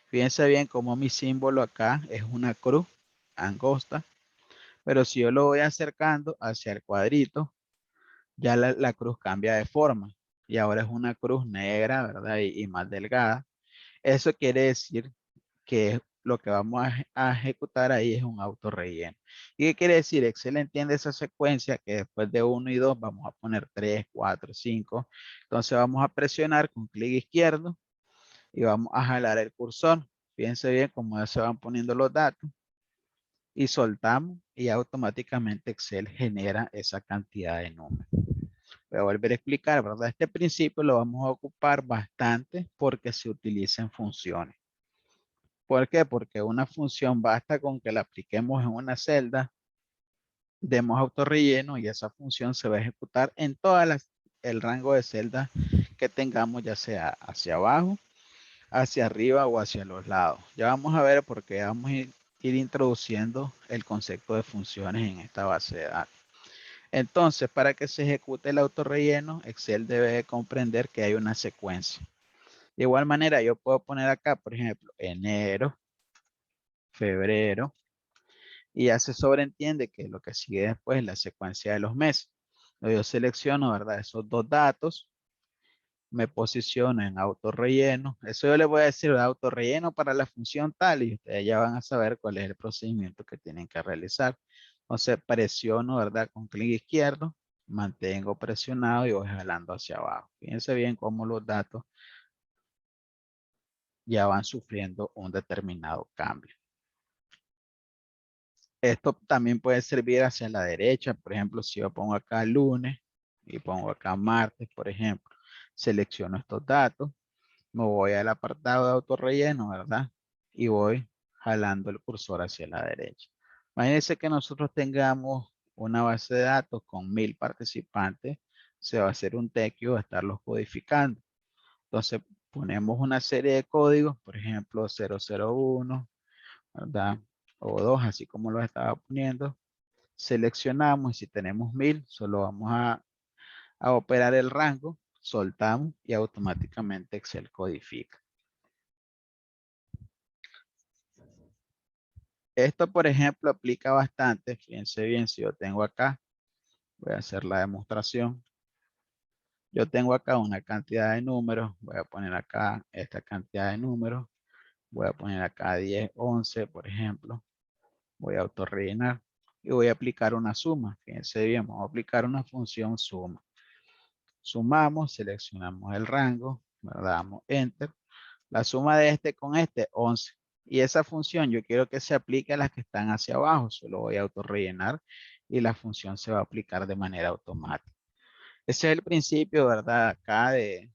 Fíjense bien cómo mi símbolo acá es una cruz angosta, pero si yo lo voy acercando hacia el cuadrito, ya la cruz cambia de forma y ahora es una cruz negra, ¿verdad? Y más delgada. Eso quiere decir que lo que vamos a ejecutar ahí es un autorrelleno. ¿Y qué quiere decir? Excel entiende esa secuencia que después de 1 y 2 vamos a poner 3, 4, 5. Entonces vamos a presionar con clic izquierdo y vamos a jalar el cursor. Fíjense bien cómo ya se van poniendo los datos y soltamos y automáticamente Excel genera esa cantidad de números. Voy a volver a explicar, ¿verdad? Este principio lo vamos a ocupar bastante porque se utiliza en funciones. ¿Por qué? Porque una función basta con que la apliquemos en una celda, demos autorrelleno y esa función se va a ejecutar en todas el rango de celdas que tengamos, ya sea hacia abajo, hacia arriba o hacia los lados. Ya vamos a ver porque vamos a ir introduciendo el concepto de funciones en esta base de datos. Entonces, para que se ejecute el autorrelleno, Excel debe comprender que hay una secuencia. De igual manera, yo puedo poner acá, por ejemplo, enero, febrero, y ya se sobreentiende que lo que sigue después es la secuencia de los meses. Yo selecciono, ¿verdad? Esos dos datos, me posiciono en autorrelleno. Eso yo les voy a decir, autorrelleno para la función tal, y ustedes ya van a saber cuál es el procedimiento que tienen que realizar. Entonces presiono, ¿verdad? Con clic izquierdo, mantengo presionado y voy jalando hacia abajo. Fíjense bien cómo los datos ya van sufriendo un determinado cambio. Esto también puede servir hacia la derecha. Por ejemplo, si yo pongo acá lunes y pongo acá martes, por ejemplo, selecciono estos datos, me voy al apartado de autorrelleno, ¿verdad? Y voy jalando el cursor hacia la derecha. Imagínense que nosotros tengamos una base de datos con 1000 participantes, se va a hacer un tequio de estarlos codificando. Entonces ponemos una serie de códigos, por ejemplo 001, ¿verdad? O 2, así como lo estaba poniendo. Seleccionamos y si tenemos 1000, solo vamos a operar el rango, soltamos y automáticamente Excel codifica. Esto, por ejemplo, aplica bastante. Fíjense bien, si yo tengo acá, voy a hacer la demostración. Yo tengo acá una cantidad de números. Voy a poner acá esta cantidad de números. Voy a poner acá 10, 11, por ejemplo. Voy a autorrellenar y voy a aplicar una suma. Fíjense bien, vamos a aplicar una función suma. Sumamos, seleccionamos el rango, ¿verdad? Damos Enter. La suma de este con este, 11. Y esa función yo quiero que se aplique a las que están hacia abajo. Solo voy a autorrellenar y la función se va a aplicar de manera automática. Ese es el principio, ¿verdad? Acá de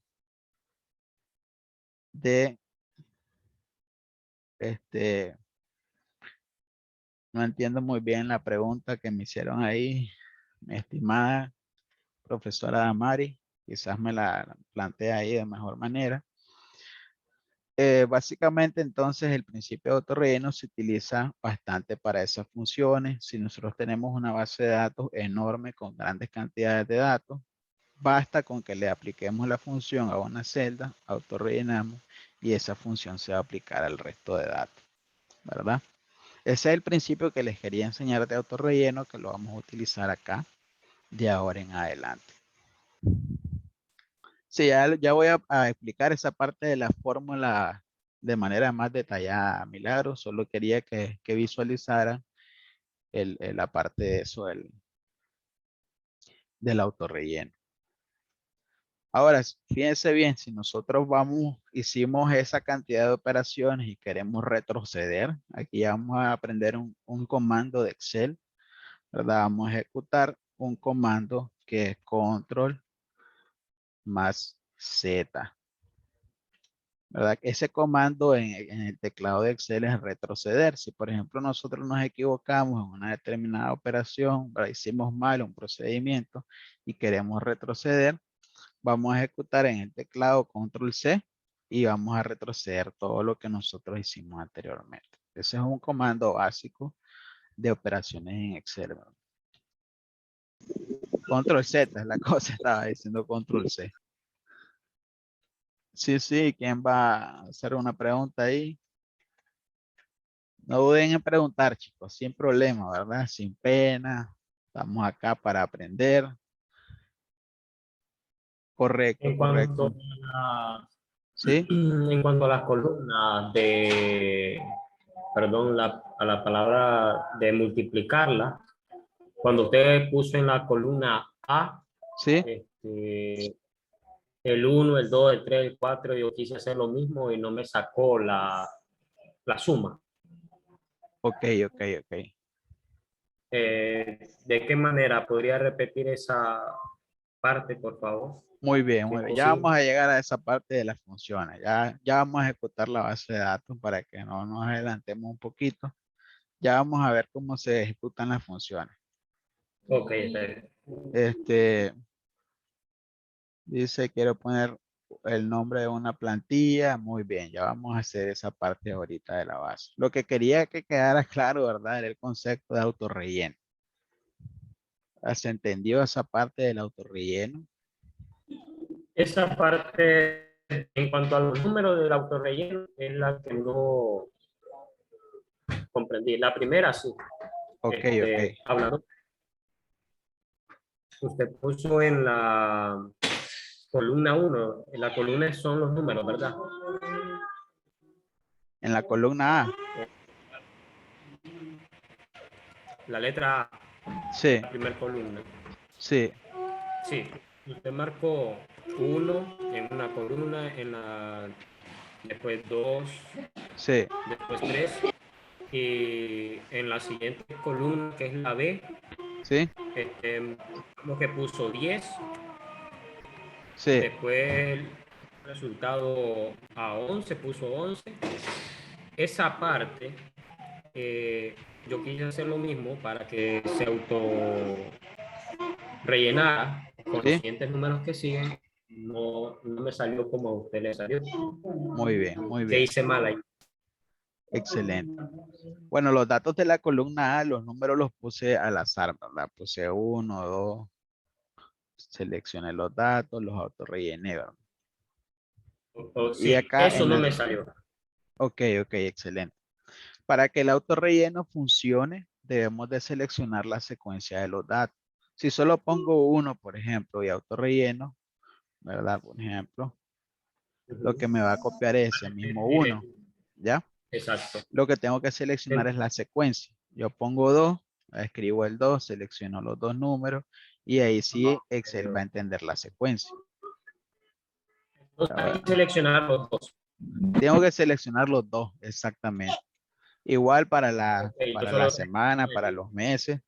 este, no entiendo muy bien la pregunta que me hicieron ahí, mi estimada profesora Damari. Quizás me la plantea ahí de mejor manera. Básicamente entonces el principio de autorrelleno se utiliza bastante para esas funciones. Si nosotros tenemos una base de datos enorme con grandes cantidades de datos, basta con que le apliquemos la función a una celda, autorrellenamos y esa función se va a aplicar al resto de datos, ¿verdad? Ese es el principio que les quería enseñar de autorrelleno, que lo vamos a utilizar acá de ahora en adelante. Sí, ya voy a explicar esa parte de la fórmula de manera más detallada, Milagro. Solo quería que visualizara la parte de eso del autorrelleno. Ahora, fíjense bien, si nosotros hicimos esa cantidad de operaciones y queremos retroceder, aquí ya vamos a aprender un comando de Excel, ¿verdad? Vamos a ejecutar un comando que es control más Z. ¿Verdad? Ese comando en el teclado de Excel es retroceder. Si por ejemplo nosotros nos equivocamos en una determinada operación, ¿verdad? Hicimos mal un procedimiento y queremos retroceder, vamos a ejecutar en el teclado control C y vamos a retroceder todo lo que nosotros hicimos anteriormente. Ese es un comando básico de operaciones en Excel, ¿verdad? Control Z es la cosa, estaba diciendo control C. Sí, sí, ¿quién va a hacer una pregunta ahí? No duden en preguntar, chicos, sin problema, ¿verdad? Sin pena. Estamos acá para aprender. Correcto, En cuanto correcto. ¿Sí? en cuanto a las columnas de, perdón, a la palabra de multiplicarla, cuando usted puso en la columna A, ¿Sí? el uno, el 2, el 3, el 4, yo quise hacer lo mismo y no me sacó la suma. Ok, ok, ok. ¿De qué manera podría repetir esa parte, por favor? Muy bien, ¿Qué muy es bien. Ya vamos posible? a llegar a esa parte de las funciones. Ya vamos a ejecutar la base de datos para que no nos adelantemos un poquito. Ya vamos a ver cómo se ejecutan las funciones. Ok, está bien. Este, dice, quiero poner el nombre de una plantilla. Muy bien, ya vamos a hacer esa parte ahorita de la base. Lo que quería que quedara claro, ¿verdad? Era el concepto de autorrelleno. ¿Se entendió esa parte del autorrelleno? Esa parte, en cuanto a los números del autorrelleno, es la que no comprendí. La primera sí. Ok, ok. Hablando, usted puso en la columna uno, en la columna son los números, ¿verdad? En la columna A. La letra A, Sí, la primera columna. sí, Sí, usted marcó uno en una columna, después dos, sí. después tres. Y en la siguiente columna, que es la B, ¿Sí? lo que puso 10. Sí. Después el resultado a 11, puso 11. Esa parte, yo quise hacer lo mismo para que se auto rellenara con los ¿Sí? siguientes números que siguen. No me salió como a usted le salió. Muy bien, muy ¿Qué bien. hice mal ahí? Excelente. Bueno, los datos de la columna A, los números los puse al azar, ¿verdad? Puse 1, 2, seleccioné los datos, los autorrellené, ¿verdad? Y Sí, acá eso en no la... me salió. Ok, ok, excelente. Para que el autorrelleno funcione, debemos de seleccionar la secuencia de los datos. Si solo pongo uno, por ejemplo, y autorrelleno, ¿verdad? Por ejemplo, lo que me va a copiar es ese mismo uno, ¿ya? Exacto. Lo que tengo que seleccionar es la secuencia. Yo pongo 2, escribo el 2, selecciono los dos números y ahí sí Excel va a entender la secuencia. Entonces hay Ahora, que seleccionar los dos. tengo que seleccionar los dos, exactamente. Igual Ok, yo para la solo semana, para los meses.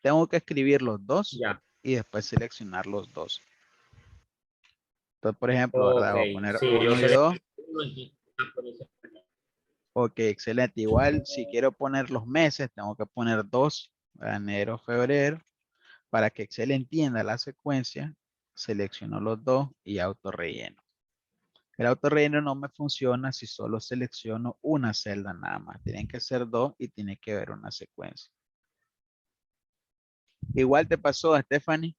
Tengo que escribir los dos ya. y después seleccionar los dos. Entonces, por ejemplo, ¿verdad? Ok, Voy a poner sí, yo 1 y 2. selecciono uno y Ok, excelente. Igual, si quiero poner los meses, tengo que poner 2, enero, febrero. Para que Excel entienda la secuencia, selecciono los dos y autorrelleno. El autorrelleno no me funciona si solo selecciono una celda nada más. Tienen que ser dos y tiene que ver una secuencia. Igual te pasó a Stephanie.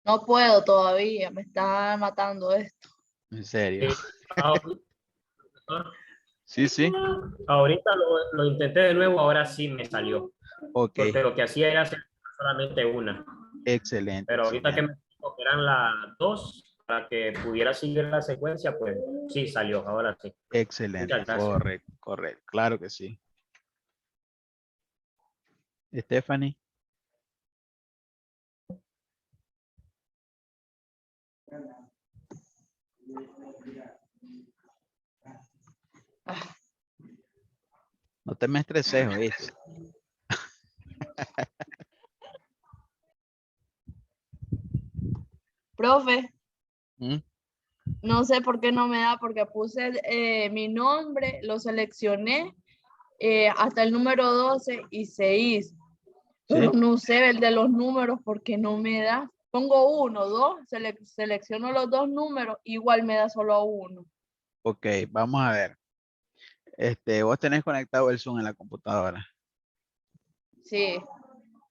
No puedo todavía, me está matando esto. En serio. Sí. Sí, sí. Ahorita lo intenté de nuevo, ahora sí me salió. Ok. Porque lo que hacía era hacer solamente una. Excelente, Pero ahorita que excelente. me dijo que eran las dos, para que pudiera seguir la secuencia, pues sí salió, ahora sí. Excelente. Muchas gracias. Correcto, correcto. Claro que sí. Stephanie. Ah, No te me estreses, ¿oíste? profe, ¿Mm? no sé por qué no me da, porque puse mi nombre, lo seleccioné hasta el número 12 y 6, pero ¿Sí? no sé el de los números porque no me da. Pongo 1, 2, selecciono los dos números, igual me da solo uno. Ok, vamos a ver. Vos tenés conectado el Zoom en la computadora. Sí,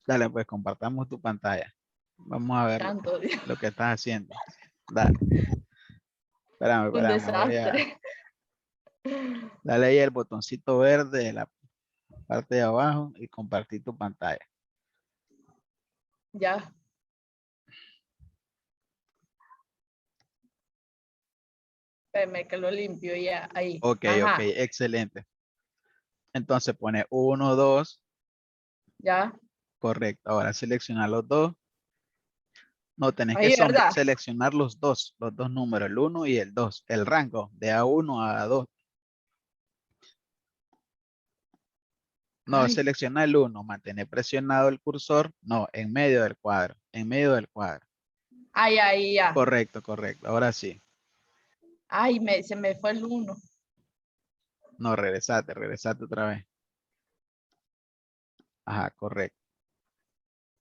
Dale, pues compartamos tu pantalla. Vamos a ver santo Dios, lo que estás haciendo. Dale, espérame, un espérame. desastre. Dale ahí el botoncito verde de la parte de abajo y compartir tu pantalla. Ya, espérame que lo limpio ya, ahí. Ok, ok, Ajá, excelente. Entonces pone 1, 2, ya, correcto. Ahora selecciona los dos. No, tenés que ahí, ¿verdad? seleccionar los dos números, el 1 y el 2, el rango de A1 a A2. No, Ay, selecciona el 1, mantener presionado el cursor, no, en medio del cuadro, en medio del cuadro. ay, ahí, ya. Correcto, correcto, ahora sí. Ay, se me fue el 1. No, regresate otra vez. Ajá, correcto.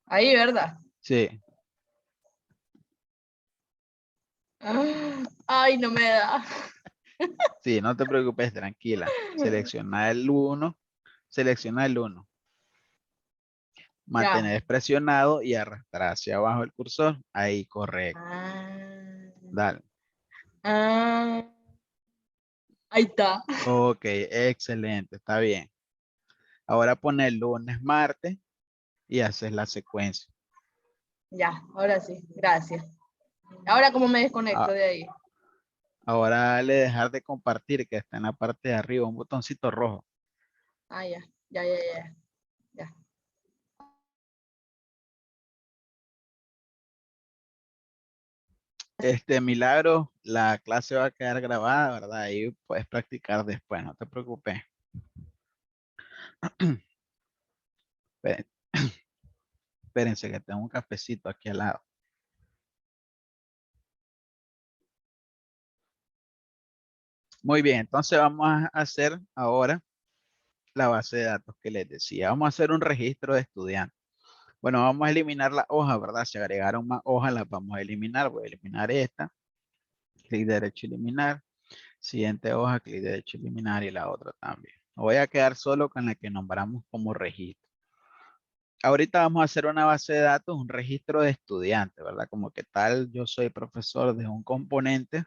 Ahí, ¿verdad? Sí, Ah, ay, no me da. sí, no te preocupes, tranquila. Selecciona el 1. Ya. Mantener presionado y arrastrar hacia abajo el cursor. Ahí, correcto. Ah, Dale. ah, ahí está. Ok, excelente, está bien. Ahora pone el lunes, martes y haces la secuencia. Ya, ahora sí, gracias. Ahora, ¿cómo me desconecto Ah, de ahí? ahora dale dejar de compartir, que está en la parte de arriba, un botoncito rojo. Ah, ya, ya, ya, ya, ya. Milagro, la clase va a quedar grabada, ¿verdad? Ahí puedes practicar después, no te preocupes. Esperen- Espérense que tengo un cafecito aquí al lado. Muy bien, entonces vamos a hacer ahora la base de datos que les decía. Vamos a hacer un registro de estudiantes. Bueno, vamos a eliminar la hoja, ¿verdad? Si agregaron más hojas, las vamos a eliminar. Voy a eliminar esta. Clic derecho, eliminar. Siguiente hoja, clic derecho, eliminar y la otra también. Me voy a quedar solo con la que nombramos como registro. Ahorita vamos a hacer una base de datos, un registro de estudiantes, ¿verdad? Como que tal, yo soy profesor de un componente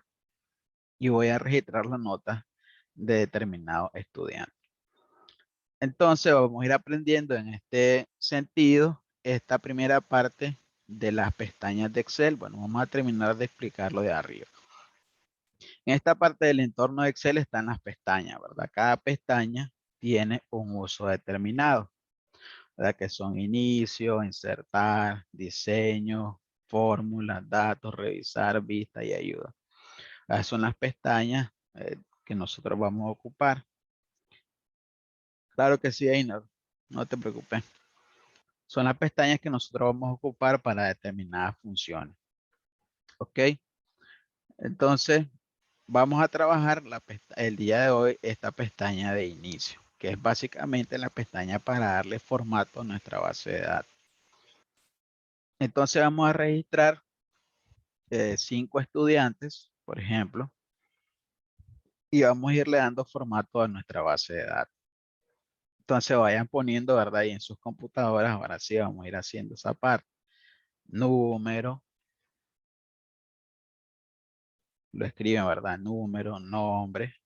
y voy a registrar la nota de determinado estudiante. Entonces vamos a ir aprendiendo en este sentido esta primera parte de las pestañas de Excel. Bueno, vamos a terminar de explicarlo de arriba. En esta parte del entorno de Excel están las pestañas, ¿verdad? Cada pestaña tiene un uso determinado, ¿verdad? Que son inicio, insertar, diseño, fórmulas, datos, revisar, vista y ayuda. Esas son las pestañas que nosotros vamos a ocupar. Claro que sí, Einar, no te preocupes. Son las pestañas que nosotros vamos a ocupar para determinadas funciones. ¿Ok? Entonces, vamos a trabajar el día de hoy esta pestaña de inicio, que es básicamente la pestaña para darle formato a nuestra base de datos. Entonces vamos a registrar 5 estudiantes, por ejemplo, y vamos a irle dando formato a nuestra base de datos. Entonces vayan poniendo, ¿verdad? Ahí en sus computadoras, ahora sí vamos a ir haciendo esa parte. Número, lo escriben, ¿verdad? Número, nombre,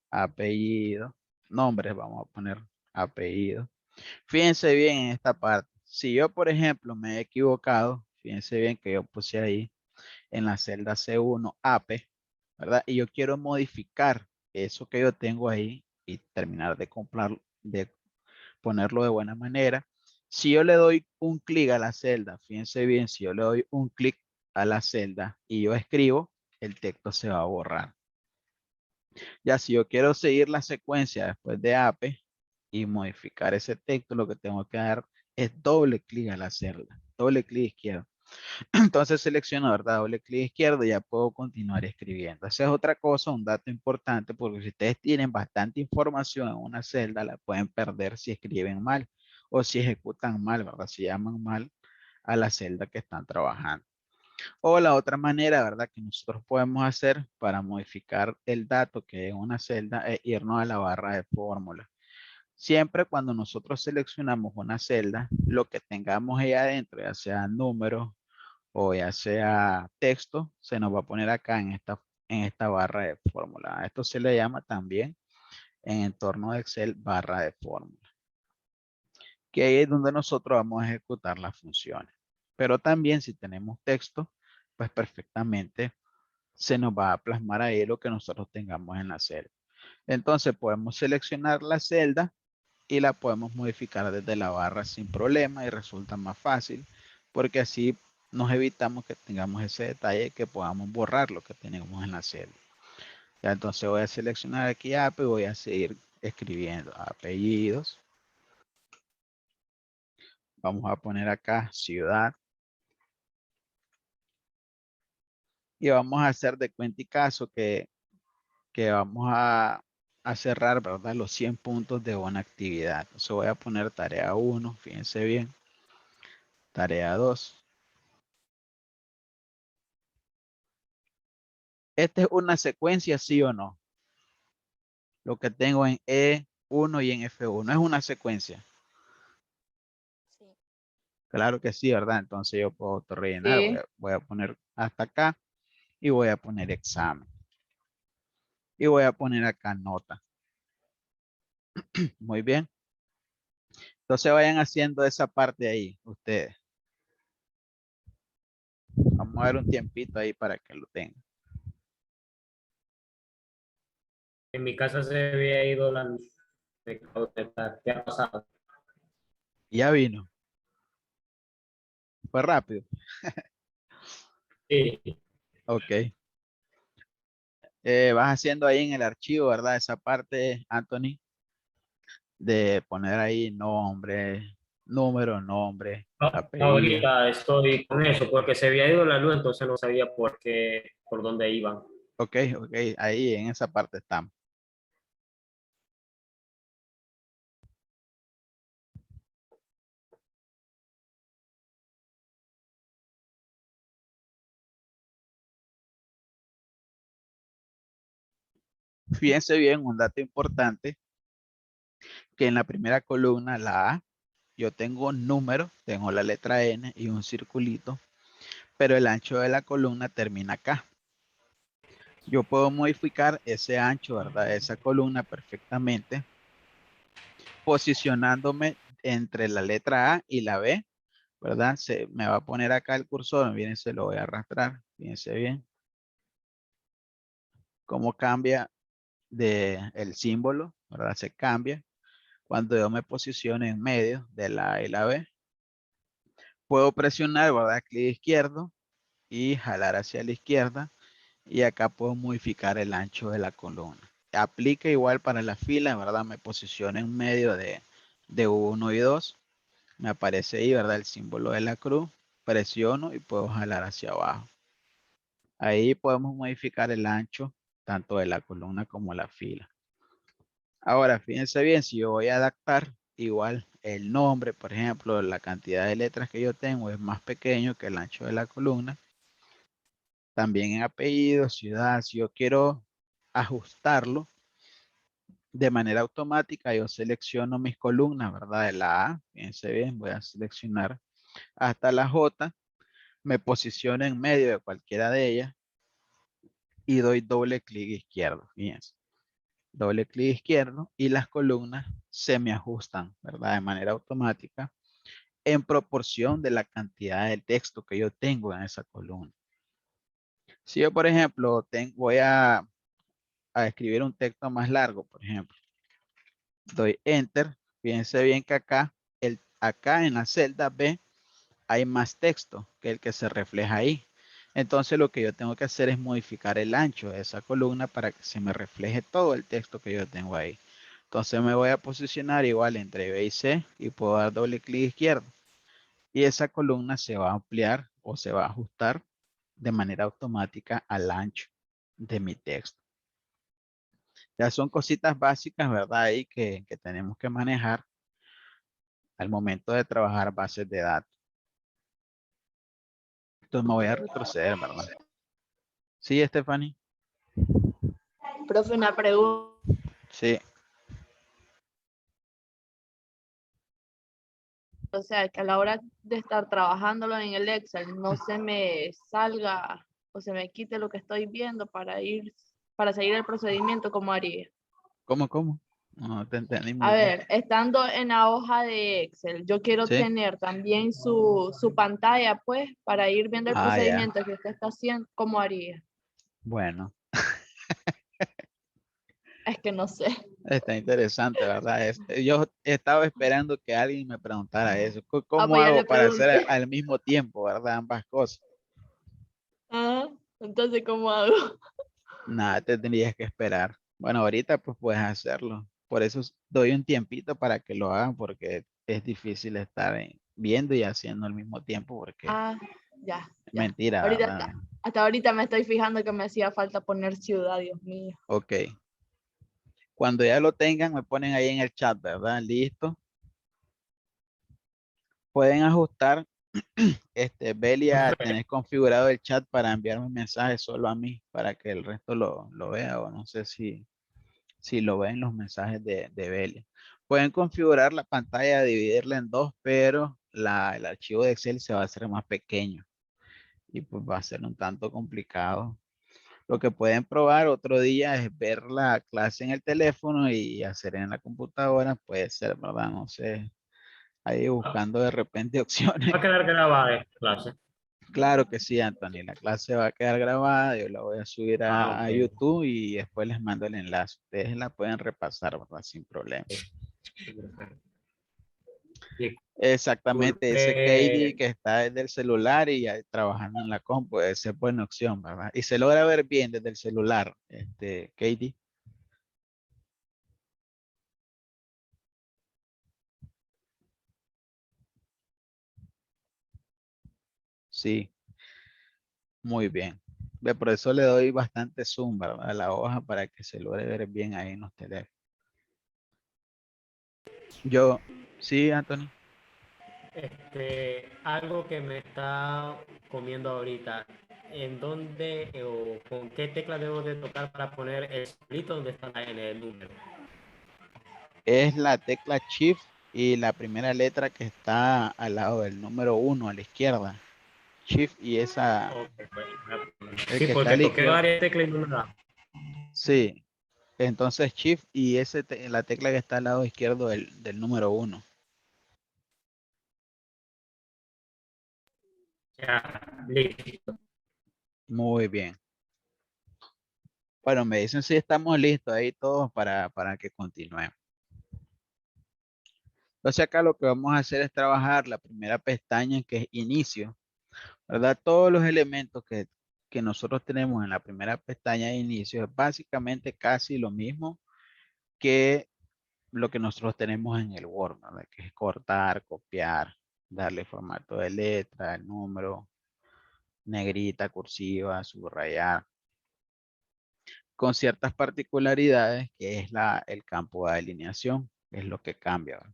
apellido, nombres, vamos a poner apellido. Fíjense bien en esta parte. Si yo, por ejemplo, me he equivocado, fíjense bien que yo puse ahí en la celda C1 AP, ¿verdad? Y yo quiero modificar eso que yo tengo ahí y terminar de ponerlo de buena manera. Si yo le doy un clic a la celda, fíjense bien, si yo le doy un clic a la celda y yo escribo, el texto se va a borrar. Ya si yo quiero seguir la secuencia después de APE y modificar ese texto, lo que tengo que dar es doble clic a la celda, doble clic izquierdo. Entonces selecciono, ¿verdad? Doble clic izquierdo y ya puedo continuar escribiendo. Esa es otra cosa, un dato importante, porque si ustedes tienen bastante información en una celda, la pueden perder si escriben mal o si ejecutan mal, ¿verdad? Si llaman mal a la celda que están trabajando. O la otra manera, ¿verdad? Que nosotros podemos hacer para modificar el dato que hay en una celda es irnos a la barra de fórmula. Siempre cuando nosotros seleccionamos una celda, lo que tengamos ahí adentro, ya sea números o ya sea texto, se nos va a poner acá en esta barra de fórmula. Esto se le llama también en entorno de Excel barra de fórmula, que ahí es donde nosotros vamos a ejecutar las funciones. Pero también si tenemos texto, pues perfectamente se nos va a plasmar ahí lo que nosotros tengamos en la celda. Entonces podemos seleccionar la celda y la podemos modificar desde la barra sin problema y resulta más fácil porque así nos evitamos que tengamos ese detalle que podamos borrar lo que tenemos en la celda. Ya entonces voy a seleccionar aquí AP y voy a seguir escribiendo apellidos. Vamos a poner acá ciudad. Y vamos a hacer de cuenta y caso que vamos a cerrar, ¿verdad? Los 100 puntos de una actividad. Entonces voy a poner tarea 1, fíjense bien. Tarea 2. ¿Esta es una secuencia, sí o no? Lo que tengo en E1 y en F1 es una secuencia. Sí. Claro que sí, ¿verdad? Entonces yo puedo rellenar. Sí. Voy a poner hasta acá y voy a poner examen. Y voy a poner acá nota. Muy bien. Entonces vayan haciendo esa parte ahí, ustedes. Vamos a ver un tiempito ahí para que lo tengan. En mi casa se había ido la luz. ¿Qué ha pasado? Ya vino. Fue rápido. Sí. Ok. Vas haciendo ahí en el archivo, ¿verdad? Esa parte, Anthony, de poner ahí nombre, número, nombre, No, apellido. ahorita estoy con eso porque se había ido la luz, entonces no sabía por dónde iban. Ok, ok, ahí en esa parte estamos. Fíjense bien, un dato importante, que en la primera columna, la A, yo tengo un número, tengo la letra N y un circulito, pero el ancho de la columna termina acá. Yo puedo modificar ese ancho, ¿verdad? Esa columna perfectamente, posicionándome entre la letra A y la B, ¿verdad? Me va a poner acá el cursor, miren, se lo voy a arrastrar, fíjense bien cómo cambia el símbolo, ¿verdad? Se cambia cuando yo me posiciono en medio de la A y la B. Puedo presionar, ¿verdad? Clic izquierdo y jalar hacia la izquierda y acá puedo modificar el ancho de la columna. Aplica igual para la fila, ¿verdad? Me posiciono en medio de 1 y 2. Me aparece ahí, ¿verdad? El símbolo de la cruz. Presiono y puedo jalar hacia abajo. Ahí podemos modificar el ancho tanto de la columna como la fila. Ahora, fíjense bien, si yo voy a adaptar, igual el nombre, por ejemplo, la cantidad de letras que yo tengo es más pequeño que el ancho de la columna. También en apellido, ciudad, si yo quiero ajustarlo de manera automática, yo selecciono mis columnas, ¿verdad? De la A, fíjense bien, voy a seleccionar hasta la J, me posiciono en medio de cualquiera de ellas y doy doble clic izquierdo, fíjense. Doble clic izquierdo y las columnas se me ajustan, ¿verdad? De manera automática en proporción de la cantidad de texto que yo tengo en esa columna. Si yo, por ejemplo, voy a escribir un texto más largo, por ejemplo, doy enter, fíjense bien que acá en la celda B hay más texto que el que se refleja ahí. Entonces lo que yo tengo que hacer es modificar el ancho de esa columna para que se me refleje todo el texto que yo tengo ahí. Entonces me voy a posicionar igual entre B y C y puedo dar doble clic izquierdo. Y esa columna se va a ampliar o se va a ajustar de manera automática al ancho de mi texto. Ya son cositas básicas, ¿verdad? Ahí que tenemos que manejar al momento de trabajar bases de datos. Entonces me voy a retroceder, ¿verdad? Sí, Stephanie. Profe, una pregunta. Sí. O sea, que a la hora de estar trabajándolo en el Excel no se me salga o se me quite lo que estoy viendo para seguir el procedimiento como haría. ¿Cómo? No te entendí muy A bien. ver, estando en la hoja de Excel, yo quiero Sí. tener también su pantalla, pues, para ir viendo el Ah, ya. procedimiento que usted está haciendo, ¿cómo haría? Bueno, Es que no sé. está interesante, ¿verdad? Yo estaba esperando que alguien me preguntara eso. Ah, ¿Cómo pues ya hago le para hacer pregunté. al mismo tiempo, ¿verdad? Ambas cosas. Ah, entonces, ¿cómo hago? Nada, te tendrías que esperar. Bueno, ahorita pues puedes hacerlo. Por eso doy un tiempito para que lo hagan porque es difícil estar viendo y haciendo al mismo tiempo porque Ah, ya, es ya. mentira, Ahorita ¿verdad? hasta ahorita me estoy fijando que me hacía falta poner ciudad, Dios mío. Ok. Cuando ya lo tengan, me ponen ahí en el chat, ¿verdad? Listo. Pueden ajustar, Belia, tenés configurado el chat para enviarme un mensaje solo a mí, para que el resto lo vea, o no sé si lo ven los mensajes de Belia. Pueden configurar la pantalla, dividirla en dos, pero el archivo de Excel se va a hacer más pequeño y pues va a ser un tanto complicado. Lo que pueden probar otro día es ver la clase en el teléfono y hacer en la computadora, puede ser, ¿verdad? No sé, ahí buscando de repente Va opciones. a quedar grabada esta clase. Claro que sí, Anthony. La clase va a quedar grabada. Yo la voy a subir Ah, a ok. YouTube y después les mando el enlace. Ustedes la pueden repasar, ¿verdad? Sin problema. Y Exactamente, ese Katie disculpe, que está desde el celular y trabajando en la compu, esa es buena opción, ¿verdad? Y se logra ver bien desde el celular, Katie. Sí, muy bien. Ve, por eso le doy bastante zoom, ¿verdad? A la hoja para que se logre ver bien ahí en los teléfonos. Yo, sí, Anthony. algo que me está comiendo ahorita, ¿en dónde o con qué tecla debo de tocar para poner el solito donde está la N del número? Es la tecla Shift y la primera letra que está al lado del número 1 a la izquierda. Shift y esa, Ok, bueno, el sí, que está a porque la toqué izquierda. varias teclas y no me da. Sí, entonces Shift y la tecla que está al lado izquierdo del número 1. Ya, listo. Muy bien. Bueno, me dicen si estamos listos ahí todos para que continuemos. Entonces acá lo que vamos a hacer es trabajar la primera pestaña que es inicio, ¿verdad? Todos los elementos que nosotros tenemos en la primera pestaña de inicio es básicamente casi lo mismo que lo que nosotros tenemos en el Word, ¿verdad? Que es cortar, copiar, darle formato de letra, el número, negrita, cursiva, subrayar, con ciertas particularidades que es el campo de alineación, es lo que cambia, ¿verdad?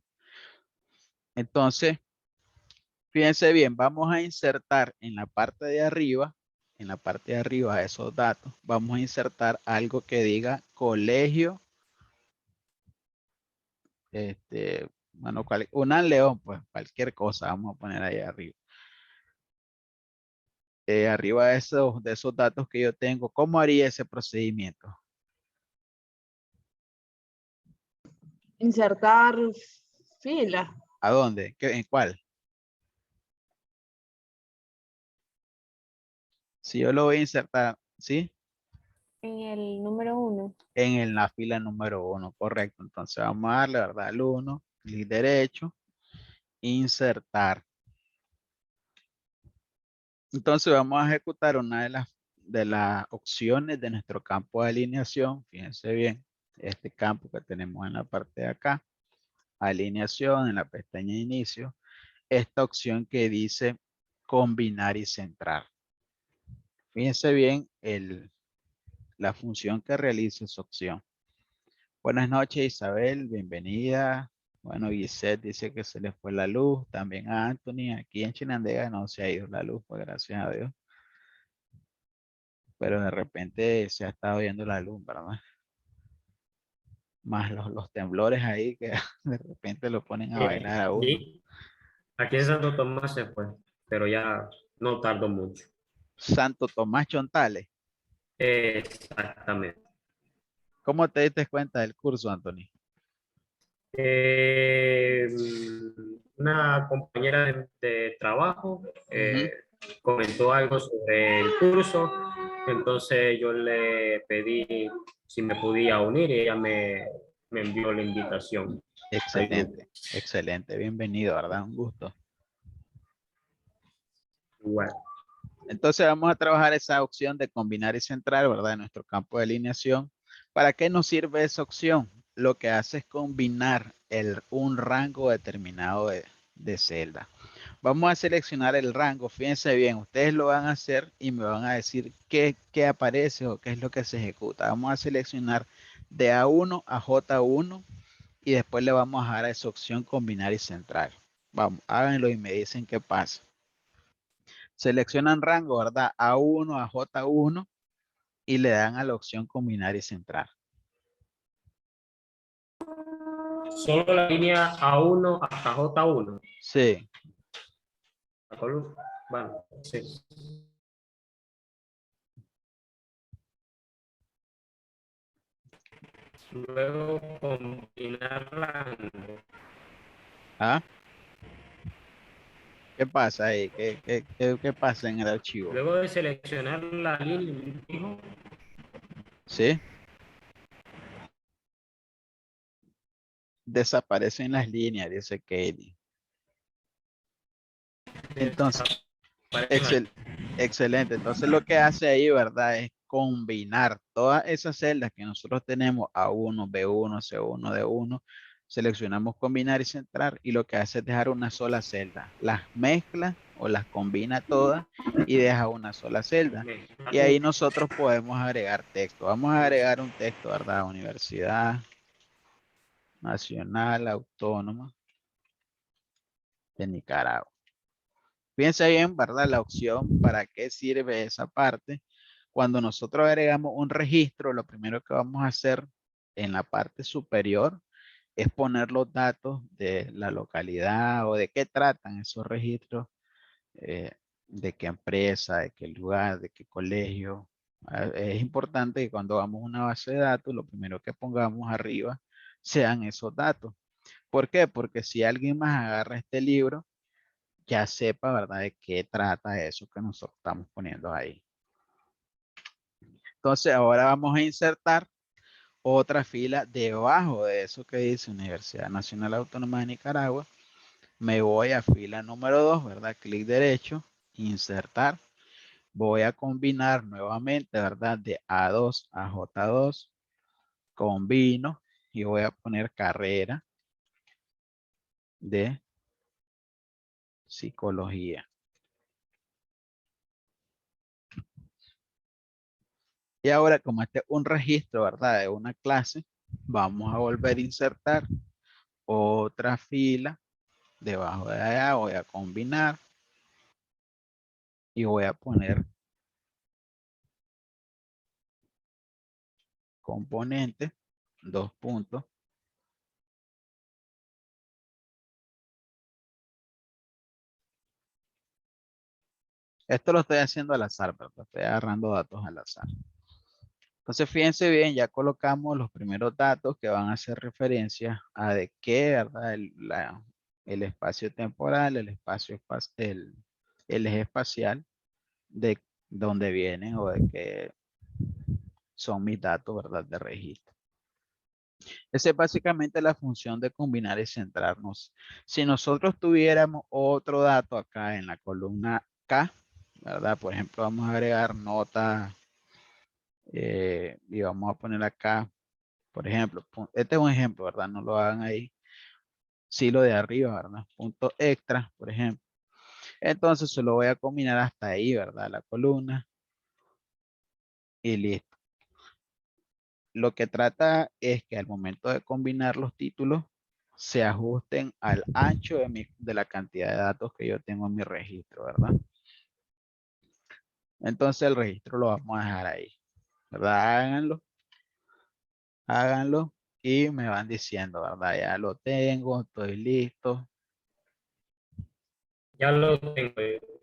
Entonces, fíjense bien, vamos a insertar en la parte de arriba de esos datos, vamos a insertar algo que diga colegio, bueno, Unan León, pues cualquier cosa vamos a poner ahí arriba. Arriba de esos datos que yo tengo, ¿cómo haría ese procedimiento? Insertar fila. ¿A dónde? ¿En cuál? Si yo lo voy a insertar, ¿sí? En el número 1. En la fila número 1, correcto. Entonces vamos a darle, ¿verdad? Al 1, clic derecho, insertar. Entonces vamos a ejecutar una de las opciones de nuestro campo de alineación. Fíjense bien, este campo que tenemos en la parte de acá, alineación en la pestaña de inicio, esta opción que dice combinar y centrar. Fíjense bien la función que realiza esa opción. Buenas noches, Isabel, bienvenida. Bueno, Gisette dice que se le fue la luz. También a Anthony, aquí en Chinandega no se ha ido la luz, pues gracias a Dios. Pero de repente se ha estado viendo la luz, ¿verdad? Más los temblores ahí que de repente lo ponen a bailar a uno. Y aquí en Santo Tomás se fue, pero ya no tardó mucho. Santo Tomás Chontales, Exactamente. ¿cómo te diste cuenta del curso, Anthony? Eh, una compañera de trabajo Ujú. comentó algo sobre el curso, entonces yo le pedí si me podía unir y ella me envió la invitación al grupo. Excelente, excelente, bienvenido, ¿verdad? Un gusto. Igual. Entonces vamos a trabajar esa opción de combinar y centrar, ¿verdad? En nuestro campo de alineación. ¿Para qué nos sirve esa opción? Lo que hace es combinar un rango determinado de celda. Vamos a seleccionar el rango. Fíjense bien, ustedes lo van a hacer y me van a decir qué aparece o qué es lo que se ejecuta. Vamos a seleccionar de A1 a J1 y después le vamos a dar a esa opción combinar y centrar. Vamos, háganlo y me dicen qué pasa. Seleccionan rango, ¿verdad? A1 a J1 y le dan a la opción combinar y centrar. Solo la línea A1 hasta J1. Sí, La columna. Bueno, sí. Luego combinar rango. ¿ah? ¿Qué pasa ahí? ¿Qué pasa en el archivo? Luego de seleccionar la línea, dijo, ¿Sí? Desaparecen las líneas, dice Katie. Entonces, Aparecen excelente. Entonces lo que hace ahí, ¿verdad? Es combinar todas esas celdas que nosotros tenemos, A1, B1, C1, D1, seleccionamos combinar y centrar y lo que hace es dejar una sola celda. Las mezcla o las combina todas y deja una sola celda. Y ahí nosotros podemos agregar texto. Vamos a agregar un texto, ¿verdad? Universidad Nacional Autónoma de Nicaragua. Piensa bien, ¿verdad? La opción, ¿para qué sirve esa parte? Cuando nosotros agregamos un registro, lo primero que vamos a hacer en la parte superior es poner los datos de la localidad o de qué tratan esos registros, eh, de qué empresa, de qué lugar, de qué colegio. Es importante que cuando hagamos una base de datos, lo primero que pongamos arriba sean esos datos. ¿Por qué? Porque si alguien más agarra este libro, ya sepa, ¿verdad?, de qué trata eso que nosotros estamos poniendo ahí. Entonces, ahora vamos a insertar otra fila debajo de eso que dice Universidad Nacional Autónoma de Nicaragua. Me voy a fila número 2, ¿verdad? Clic derecho, insertar. Voy a combinar nuevamente, ¿verdad? De A2 a J2. Combino y voy a poner carrera de psicología. Y ahora, como este es un registro, ¿verdad? De una clase, vamos a volver a insertar otra fila debajo de allá. Voy a combinar y voy a poner componente, dos puntos. Esto lo estoy haciendo al azar, ¿verdad? Estoy agarrando datos al azar. Entonces, fíjense bien, ya colocamos los primeros datos que van a hacer referencia a de qué, ¿verdad? El espacio temporal, el eje espacial, de dónde vienen o de qué son mis datos, ¿verdad? De registro. Esa es básicamente la función de combinar y centrarnos. Si nosotros tuviéramos otro dato acá en la columna K, ¿verdad? Por ejemplo, vamos a agregar nota y vamos a poner acá, por ejemplo, este es un ejemplo, ¿verdad? No lo hagan ahí. Sí, lo de arriba, ¿verdad? Punto extra, por ejemplo. Entonces se lo voy a combinar hasta ahí, ¿verdad? La columna y listo. Lo que trata es que al momento de combinar los títulos se ajusten al ancho de la cantidad de datos que yo tengo en mi registro, ¿verdad? Entonces el registro lo vamos a dejar ahí, ¿verdad? Háganlo y me van diciendo, ¿verdad? Ya lo tengo, estoy listo. Ya lo tengo.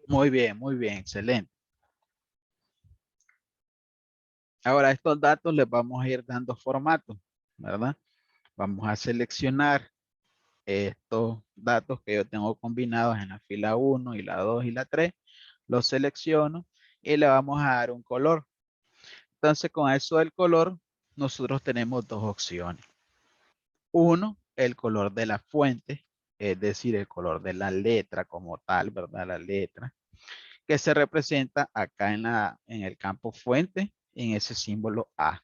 Muy bien, excelente. Ahora estos datos les vamos a ir dando formato, ¿verdad? Vamos a seleccionar estos datos que yo tengo combinados en la fila 1 y la 2 y la 3. Los selecciono y le vamos a dar un color. Entonces con eso del color, nosotros tenemos dos opciones. Uno, el color de la fuente, es decir, el color de la letra como tal, ¿verdad? La letra, que se representa acá en el campo fuente, en ese símbolo A.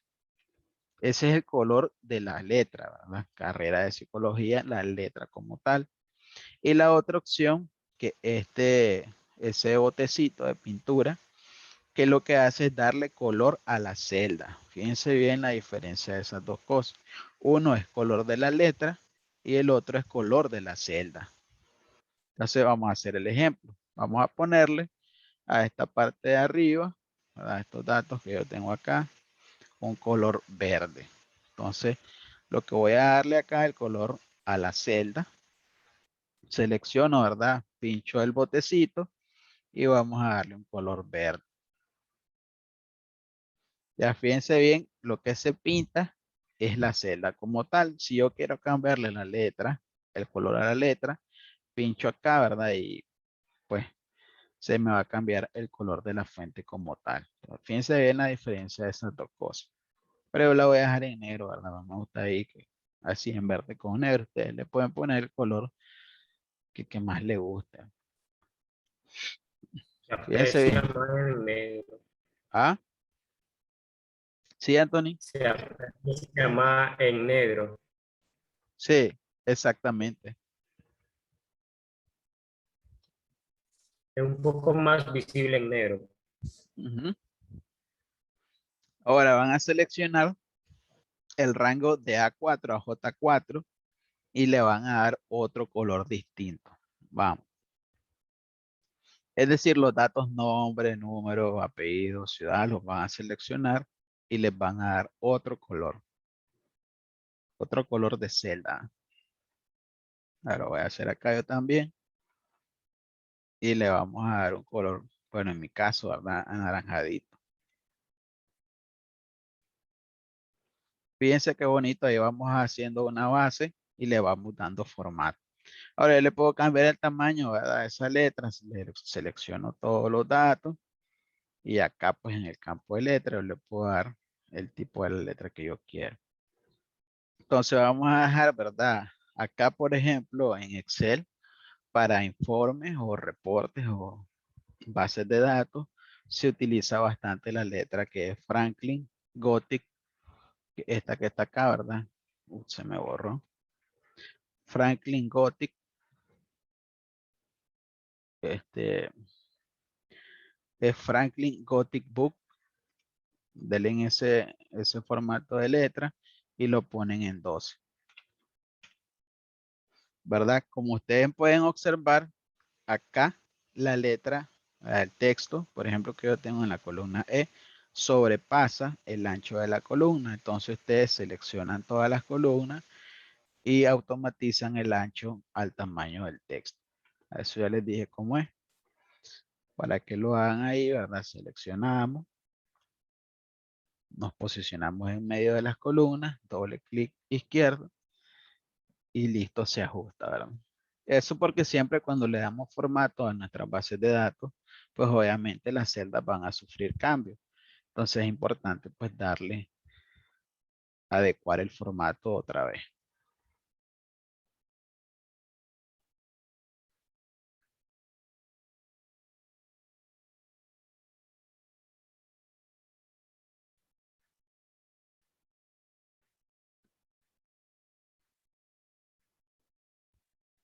Ese es el color de la letra, ¿verdad? Carrera de psicología, la letra como tal. Y la otra opción, que ese botecito de pintura, que lo que hace es darle color a la celda. Fíjense bien la diferencia de esas dos cosas. Uno es color de la letra y el otro es color de la celda. Entonces vamos a hacer el ejemplo. Vamos a ponerle a esta parte de arriba, a estos datos que yo tengo acá, un color verde. Entonces, lo que voy a darle acá el color a la celda. Selecciono, ¿verdad? Pincho el botecito y vamos a darle un color verde. Ya fíjense bien, lo que se pinta es la celda como tal. Si yo quiero cambiarle la letra, el color a la letra, pincho acá, ¿verdad? Y pues se me va a cambiar el color de la fuente como tal. Fíjense bien la diferencia de esas dos cosas. Pero yo la voy a dejar en negro, ¿verdad? Me gusta ahí que así en verde con negro. Ustedes le pueden poner el color que más le guste. Se Fíjense aprecia bien. más en negro. ¿Ah? Sí, Anthony. Se aprecia más en negro. Sí, exactamente. Es un poco más visible en negro. Ujú. Ahora van a seleccionar el rango de A4 a J4 y le van a dar otro color distinto. Vamos. Es decir, los datos nombre, número, apellido, ciudad, los van a seleccionar y les van a dar otro color de celda. Ahora lo voy a hacer acá yo también y le vamos a dar un color, bueno, en mi caso, ¿verdad? Anaranjadito. Fíjense qué bonito, ahí vamos haciendo una base y le vamos dando formato. Ahora yo le puedo cambiar el tamaño, ¿verdad? Esa letra, selecciono todos los datos y acá pues en el campo de letra yo le puedo dar el tipo de la letra que yo quiero. Entonces vamos a dejar, ¿verdad? Acá, por ejemplo, en Excel, para informes o reportes o bases de datos, se utiliza bastante la letra que es Franklin Gothic, esta que está acá, ¿verdad? Se me borró. Franklin Gothic, este es Franklin Gothic Book. Denle en ese formato de letra y lo ponen en 12. ¿Verdad? Como ustedes pueden observar, acá la letra, el texto, por ejemplo, que yo tengo en la columna E, sobrepasa el ancho de la columna. Entonces ustedes seleccionan todas las columnas y automatizan el ancho al tamaño del texto. A eso ya les dije cómo es. Para que lo hagan ahí, ¿verdad? Seleccionamos, nos posicionamos en medio de las columnas, doble clic izquierdo y listo, se ajusta, ¿verdad? Eso porque siempre cuando le damos formato a nuestras bases de datos, pues obviamente las celdas van a sufrir cambios. Entonces es importante pues darle, adecuar el formato otra vez.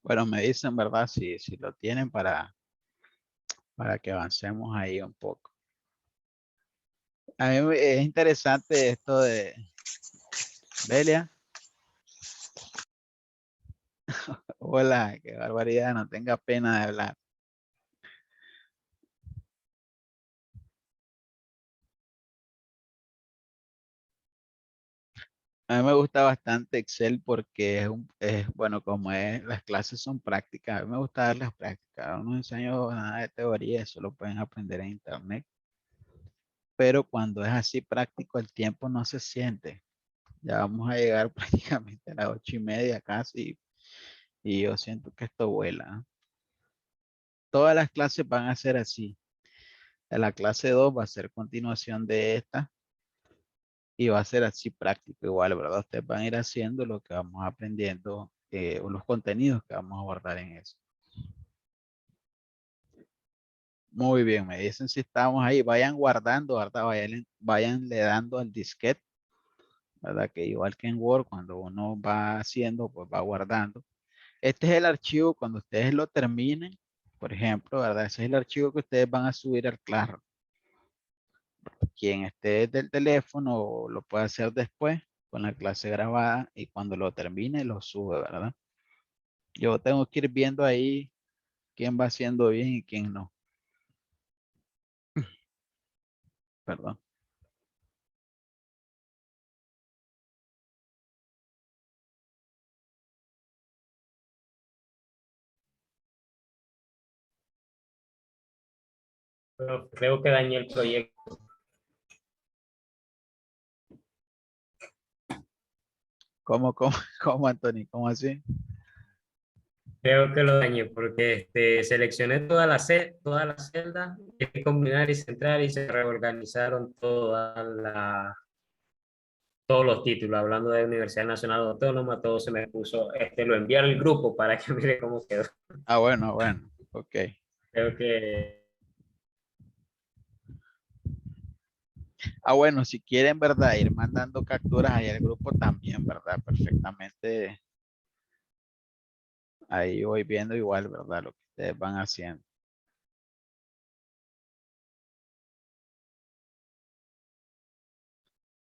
Bueno, me dicen, ¿verdad? Si lo tienen para que avancemos ahí un poco. A mí es interesante esto de Belia. Hola, qué barbaridad, no tenga pena de hablar. A mí me gusta bastante Excel porque bueno, como las clases son prácticas, a mí me gusta dar las prácticas. No enseño nada de teoría, eso lo pueden aprender en internet. Pero cuando es así práctico, el tiempo no se siente. Ya vamos a llegar prácticamente a las 8:30 casi y yo siento que esto vuela. ¿Ah? Todas las clases van a ser así. La clase 2 va a ser continuación de esta y va a ser así práctico igual, ¿verdad? Ustedes van a ir haciendo lo que vamos aprendiendo o los contenidos que vamos a abordar en eso. Muy bien, me dicen si estamos ahí, vayan guardando, ¿verdad? Vayan le dando al disquete, ¿verdad? Que igual que en Word, cuando uno va haciendo, pues va guardando. Este es el archivo cuando ustedes lo terminen, por ejemplo, ¿verdad? Ese es el archivo que ustedes van a subir al Classroom. Quien esté desde el teléfono lo puede hacer después con la clase grabada y cuando lo termine lo sube, ¿verdad? Yo tengo que ir viendo ahí quién va haciendo bien y quién no. Perdón. Pero creo que dañé el proyecto. ¿Cómo, Anthony? ¿Cómo así? Creo que lo dañé porque seleccioné todas las celdas, quería combinar y centrar y se reorganizaron todos los títulos. Hablando de Universidad Nacional Autónoma, todo se me puso, lo envié al grupo para que mire cómo quedó. Ah, bueno, ok. Creo que Ah, bueno, si quieren, ¿verdad? Ir mandando capturas ahí al grupo también, ¿verdad? Perfectamente. Ahí voy viendo igual, ¿verdad? Lo que ustedes van haciendo.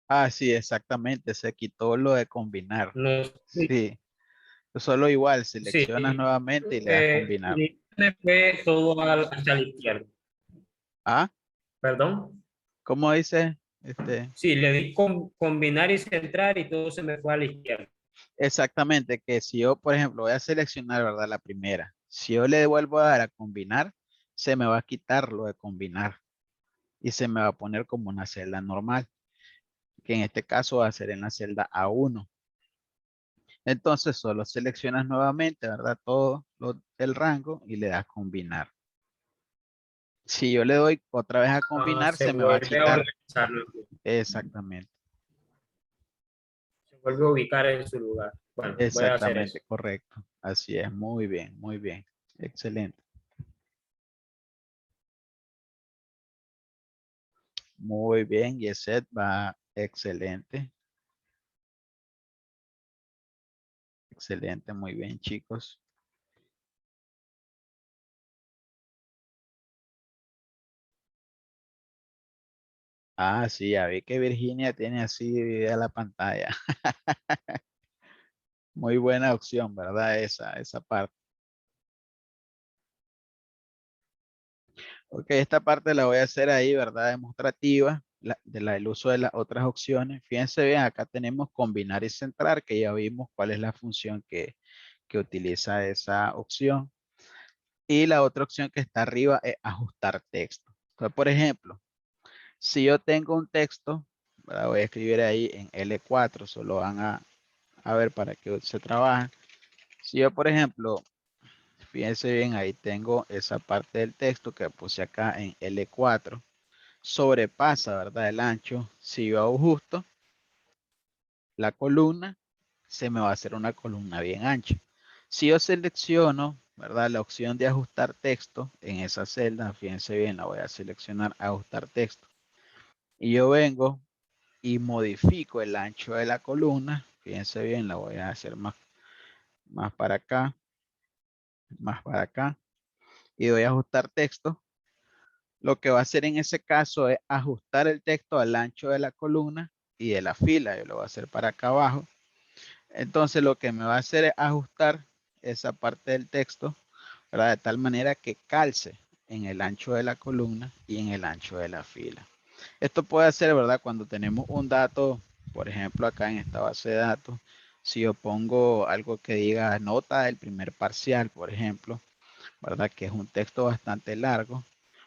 Ah, sí, exactamente. Se quitó lo de combinar. no, Sí. Solo igual, sí, seleccionas nuevamente y le das combinar. y después todo hacia la izquierda. Ah, ¿Perdón? ¿cómo dice? Este, Sí, le di combinar y centrar y todo se me fue a la izquierda. exactamente, que si yo, por ejemplo, voy a seleccionar, ¿verdad? La primera. Si yo le vuelvo a dar a combinar, se me va a quitar lo de combinar y se me va a poner como una celda normal, que en este caso va a ser en la celda A1. Entonces solo seleccionas nuevamente, ¿verdad? El rango y le das combinar. Si yo le doy otra vez a Ah, combinar, se se me va a vuelve a quitar. organizar, Exactamente, se vuelve a ubicar en su lugar. Bueno, voy a hacer eso. exactamente, correcto. Así es, muy bien, muy bien. Excelente. Muy bien, Yeset va excelente. Excelente, muy bien, chicos. Ah, sí, ya vi que Virginia tiene así dividida la pantalla. Muy buena opción, ¿verdad? Esa parte. Ok, esta parte la voy a hacer ahí, ¿verdad? Demostrativa, del uso de las otras opciones. Fíjense bien, acá tenemos combinar y centrar, que ya vimos cuál es la función que utiliza esa opción. Y la otra opción que está arriba es ajustar texto. Entonces, por ejemplo, si yo tengo un texto, ¿verdad? Voy a escribir ahí en L4, solo van a ver para qué se trabaja. Si yo, por ejemplo, fíjense bien, ahí tengo esa parte del texto que puse acá en L4, sobrepasa, ¿verdad? El ancho. Si yo ajusto la columna, se me va a hacer una columna bien ancha. Si yo selecciono, ¿verdad? La opción de ajustar texto en esa celda, fíjense bien, la voy a seleccionar ajustar texto. Y yo vengo y modifico el ancho de la columna. Fíjense bien, la voy a hacer más para acá, más para acá. Y voy a ajustar texto. Lo que va a hacer en ese caso es ajustar el texto al ancho de la columna y de la fila. Yo lo voy a hacer para acá abajo. Entonces lo que me va a hacer es ajustar esa parte del texto, ¿verdad? De tal manera que calce en el ancho de la columna y en el ancho de la fila. Esto puede ser, ¿verdad? Cuando tenemos un dato, por ejemplo, acá en esta base de datos, si yo pongo algo que diga nota del primer parcial, por ejemplo, ¿verdad? Que es un texto bastante largo,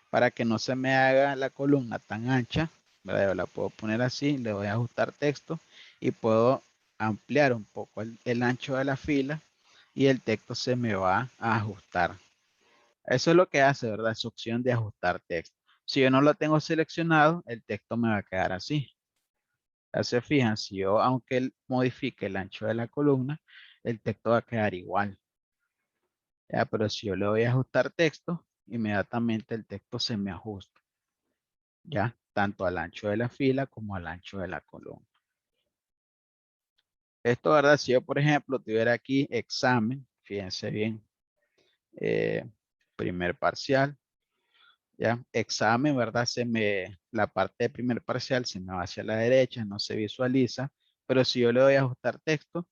para que no se me haga la columna tan ancha, ¿verdad? Yo la puedo poner así, le voy a ajustar texto y puedo ampliar un poco el ancho de la fila y el texto se me va a ajustar. Eso es lo que hace, ¿verdad? Esa opción de ajustar texto. Si yo no lo tengo seleccionado, el texto me va a quedar así. Ya se fijan, si yo, aunque él modifique el ancho de la columna, el texto va a quedar igual. Ya, pero si yo le voy a ajustar texto, inmediatamente el texto se me ajusta. Ya, tanto al ancho de la fila como al ancho de la columna. Esto, ¿verdad? Si yo, por ejemplo, tuviera aquí examen, fíjense bien, eh, primer parcial, ya, examen, ¿verdad? La parte de primer parcial se me va hacia la derecha, no se visualiza, pero si yo le doy a ajustar texto,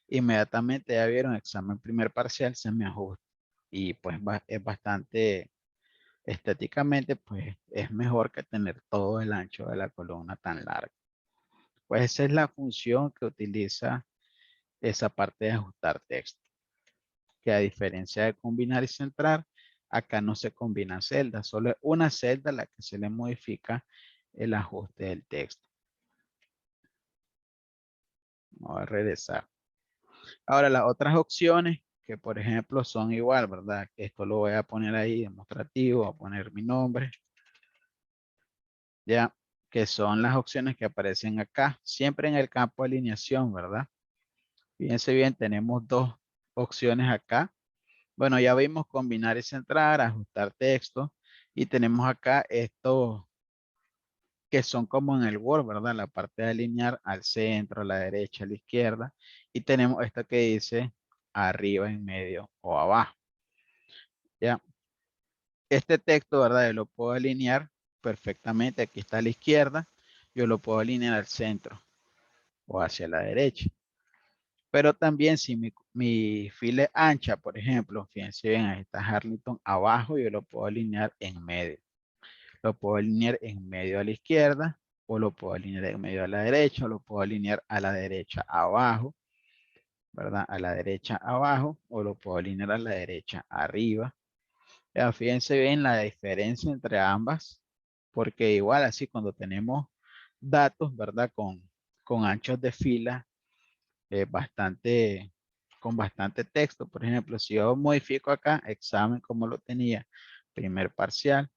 inmediatamente ya vieron examen primer parcial, se me ajusta. Y pues es bastante estéticamente, pues es mejor que tener todo el ancho de la columna tan largo. Pues esa es la función que utiliza esa parte de ajustar texto. Que a diferencia de combinar y centrar, acá no se combinan celdas, solo es una celda la que se le modifica el ajuste del texto. Vamos a regresar. Ahora las otras opciones que por ejemplo son igual, ¿verdad? Esto lo voy a poner ahí demostrativo, voy a poner mi nombre. Ya, que son las opciones que aparecen acá, siempre en el campo de alineación, ¿verdad? Fíjense bien, tenemos dos opciones acá, Bueno, ya vimos combinar y centrar, ajustar texto. Y tenemos acá estos que son como en el Word, ¿verdad? La parte de alinear al centro, a la derecha, a la izquierda. Y tenemos esto que dice arriba, en medio o abajo. ¿Ya? Este texto, ¿verdad? Yo lo puedo alinear perfectamente. Aquí está a la izquierda. Yo lo puedo alinear al centro o hacia la derecha. Pero también si mi fila es ancha, por ejemplo, fíjense bien, ahí está Harlington abajo, yo lo puedo alinear en medio. Lo puedo alinear en medio a la izquierda, o lo puedo alinear en medio a la derecha, o lo puedo alinear a la derecha abajo, ¿verdad? A la derecha abajo, o lo puedo alinear a la derecha arriba. Ya, fíjense bien la diferencia entre ambas, porque igual así cuando tenemos datos, ¿verdad? Con anchos de fila bastante, con bastante texto. Por ejemplo, si yo modifico acá, examen como lo tenía, primer parcial,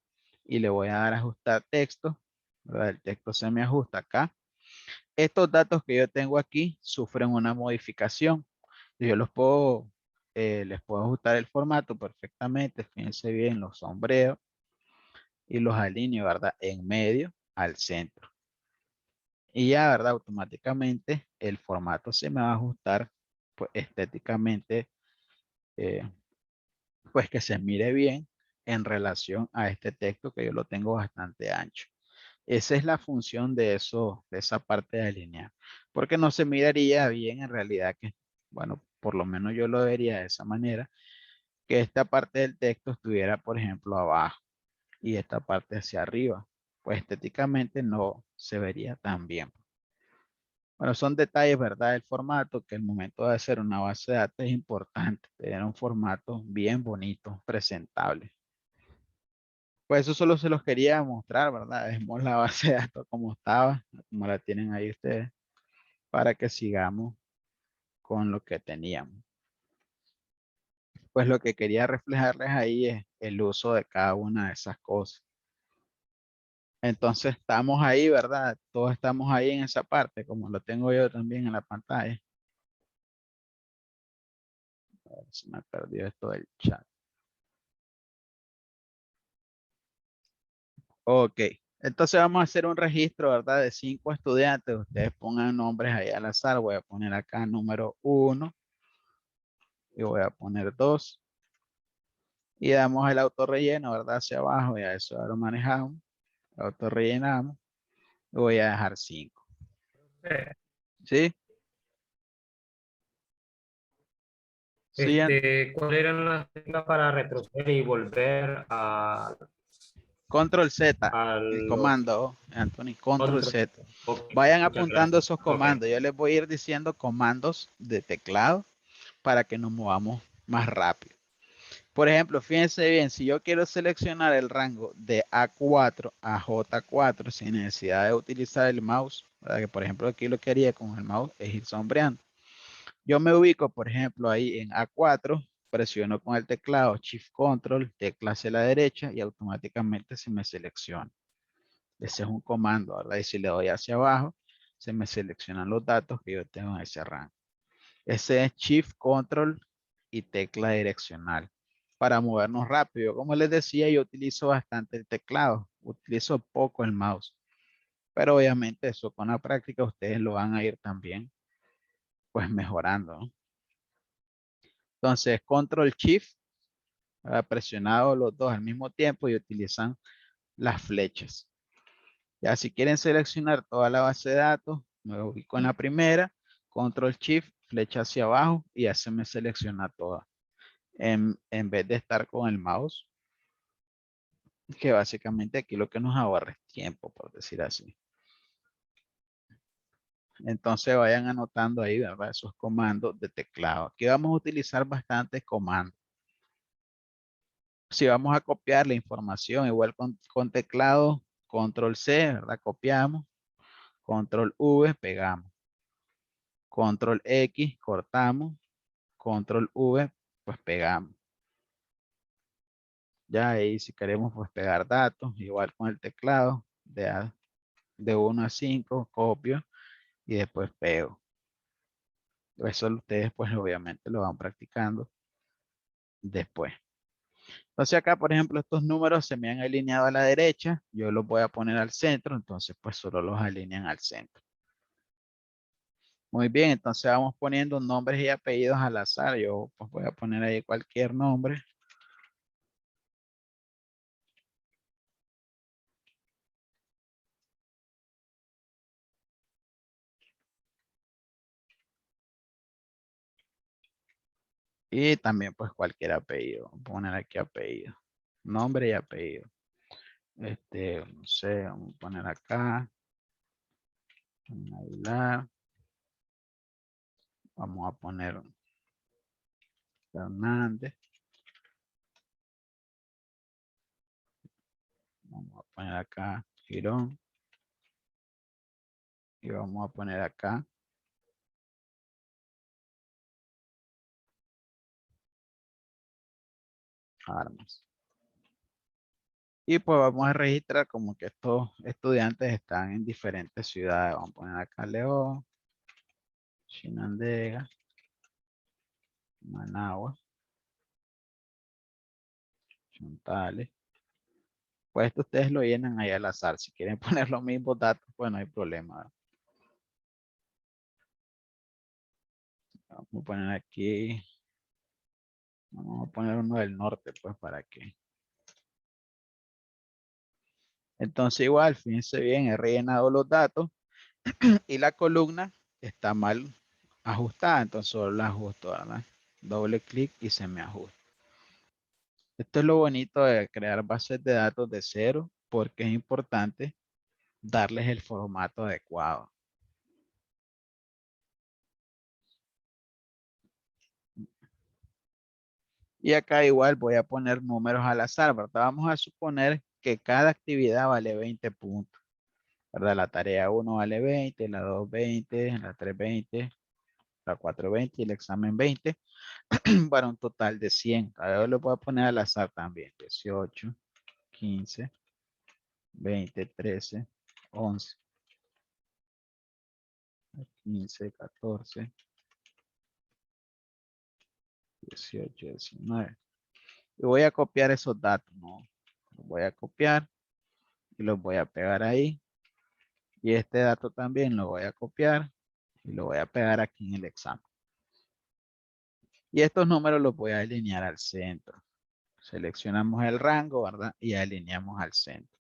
y le voy a dar a ajustar texto, ¿verdad? El texto se me ajusta acá. Estos datos que yo tengo aquí sufren una modificación. Yo los puedo, les puedo ajustar el formato perfectamente. Fíjense bien, los sombreo y los alineo, ¿verdad? En medio al centro. Y ya, ¿verdad? Automáticamente el formato se me va a ajustar pues, estéticamente, eh, pues que se mire bien en relación a este texto que yo lo tengo bastante ancho. Esa es la función de eso, de esa parte de alinear. Porque no se miraría bien en realidad que, bueno, por lo menos yo lo vería de esa manera, que esta parte del texto estuviera, por ejemplo, abajo y esta parte hacia arriba. Pues estéticamente no se vería tan bien. Bueno, son detalles, ¿verdad? El formato, que el momento de hacer una base de datos es importante, tener un formato bien bonito, presentable. Pues eso solo se los quería mostrar, ¿verdad? Dejemos la base de datos como estaba, como la tienen ahí ustedes, para que sigamos con lo que teníamos. Pues lo que quería reflejarles ahí es el uso de cada una de esas cosas. Entonces estamos ahí, ¿verdad? Todos estamos ahí en esa parte, como lo tengo yo también en la pantalla. A ver si me perdió esto del chat. Ok, entonces vamos a hacer un registro, ¿verdad? De 5 estudiantes. Ustedes pongan nombres ahí al azar. Voy a poner acá número 1 y voy a poner 2. Y damos el autorrelleno, ¿verdad? Hacia abajo, ya eso ya lo manejamos. Autorrellenamos. Y voy a dejar 5. ¿Sí? Sí, ¿Cuál eran las teclas para retroceder y volver Control Z, a el los comando, Anthony, Control controles? Z. Ok, Vayan muchas apuntando gracias. esos Ok. comandos. Yo les voy a ir diciendo comandos de teclado para que nos movamos más rápido. Por ejemplo, fíjense bien, si yo quiero seleccionar el rango de A4 a J4 sin necesidad de utilizar el mouse, ¿verdad? Que por ejemplo aquí lo que haría con el mouse es ir sombreando. Yo me ubico, por ejemplo, ahí en A4, presiono con el teclado Shift Control, tecla hacia la derecha y automáticamente se me selecciona. Ese es un comando, ¿verdad? Y si le doy hacia abajo, se me seleccionan los datos que yo tengo en ese rango. Ese es Shift Control y tecla direccional para movernos rápido. Como les decía, yo utilizo bastante el teclado, utilizo poco el mouse, pero obviamente eso con la práctica ustedes lo van a ir también pues mejorando, ¿no? Entonces, Control Shift, presionado los dos al mismo tiempo y utilizan las flechas. Ya si quieren seleccionar toda la base de datos, me ubico en la primera, Control Shift, flecha hacia abajo y ya se me selecciona toda. En vez de estar con el mouse, que básicamente aquí lo que nos ahorra es tiempo, por decir así. Entonces vayan anotando ahí, ¿verdad? Esos comandos de teclado. Aquí vamos a utilizar bastantes comandos. Si vamos a copiar la información, igual con teclado, control C, ¿verdad? Copiamos, control V, pegamos, control X, cortamos, control V, pues pegamos. Ya ahí si queremos pues pegar datos, igual con el teclado, de 1 a 5, copio y después pego. Eso ustedes pues obviamente lo van practicando después. Entonces acá, por ejemplo, estos números se me han alineado a la derecha. Yo los voy a poner al centro. Entonces, pues solo los alinean al centro. Muy bien, entonces vamos poniendo nombres y apellidos al azar. Yo pues voy a poner ahí cualquier nombre. Y también pues cualquier apellido. Voy a poner aquí apellido. Nombre y apellido. No sé, vamos a poner acá. Aguilar. Vamos a poner Fernández. Vamos a poner acá Girón. Y vamos a poner acá Armas. Y pues vamos a registrar como que estos estudiantes están en diferentes ciudades. Vamos a poner acá León, Chinandega, Managua, Chontales. Pues esto ustedes lo llenan ahí al azar. Si quieren poner los mismos datos, pues no hay problema, ¿verdad? Vamos a poner aquí. Vamos a poner uno del norte, pues para que. Entonces igual, fíjense bien, he rellenado los datos y la columna está mal ajustada. Entonces solo la ajusto, ¿verdad? Doble clic y se me ajusta. Esto es lo bonito de crear bases de datos de cero, porque es importante darles el formato adecuado. Y acá igual voy a poner números al azar, ¿verdad? Vamos a suponer que cada actividad vale 20 puntos, ¿verdad? La tarea 1 vale 20, la 2 20, la 3 20, la 4 20 y el examen 20, para un total de 100. A ver, lo voy a poner al azar también. 18, 15, 20, 13, 11, 15, 14, 18, 19. Y voy a copiar esos datos, ¿no? Los voy a copiar y los voy a pegar ahí. Y este dato también lo voy a copiar y lo voy a pegar aquí en el examen. Y estos números los voy a alinear al centro. Seleccionamos el rango, ¿verdad? Y alineamos al centro.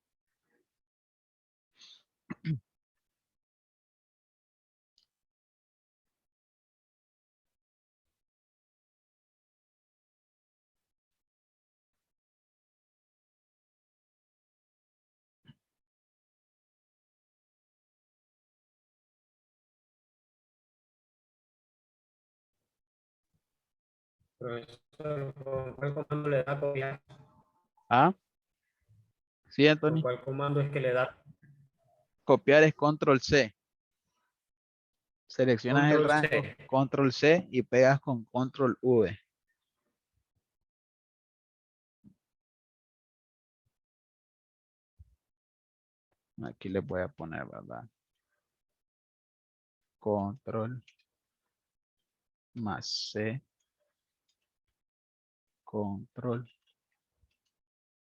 Profesor, ¿con cuál comando le da copiar? ¿Ah? Sí, ¿Con Anthony. cuál comando es que le da Copiar es control C. Seleccionas el control rango, C? control C y pegas con control V. Aquí le voy a poner, ¿verdad? Control más C. Control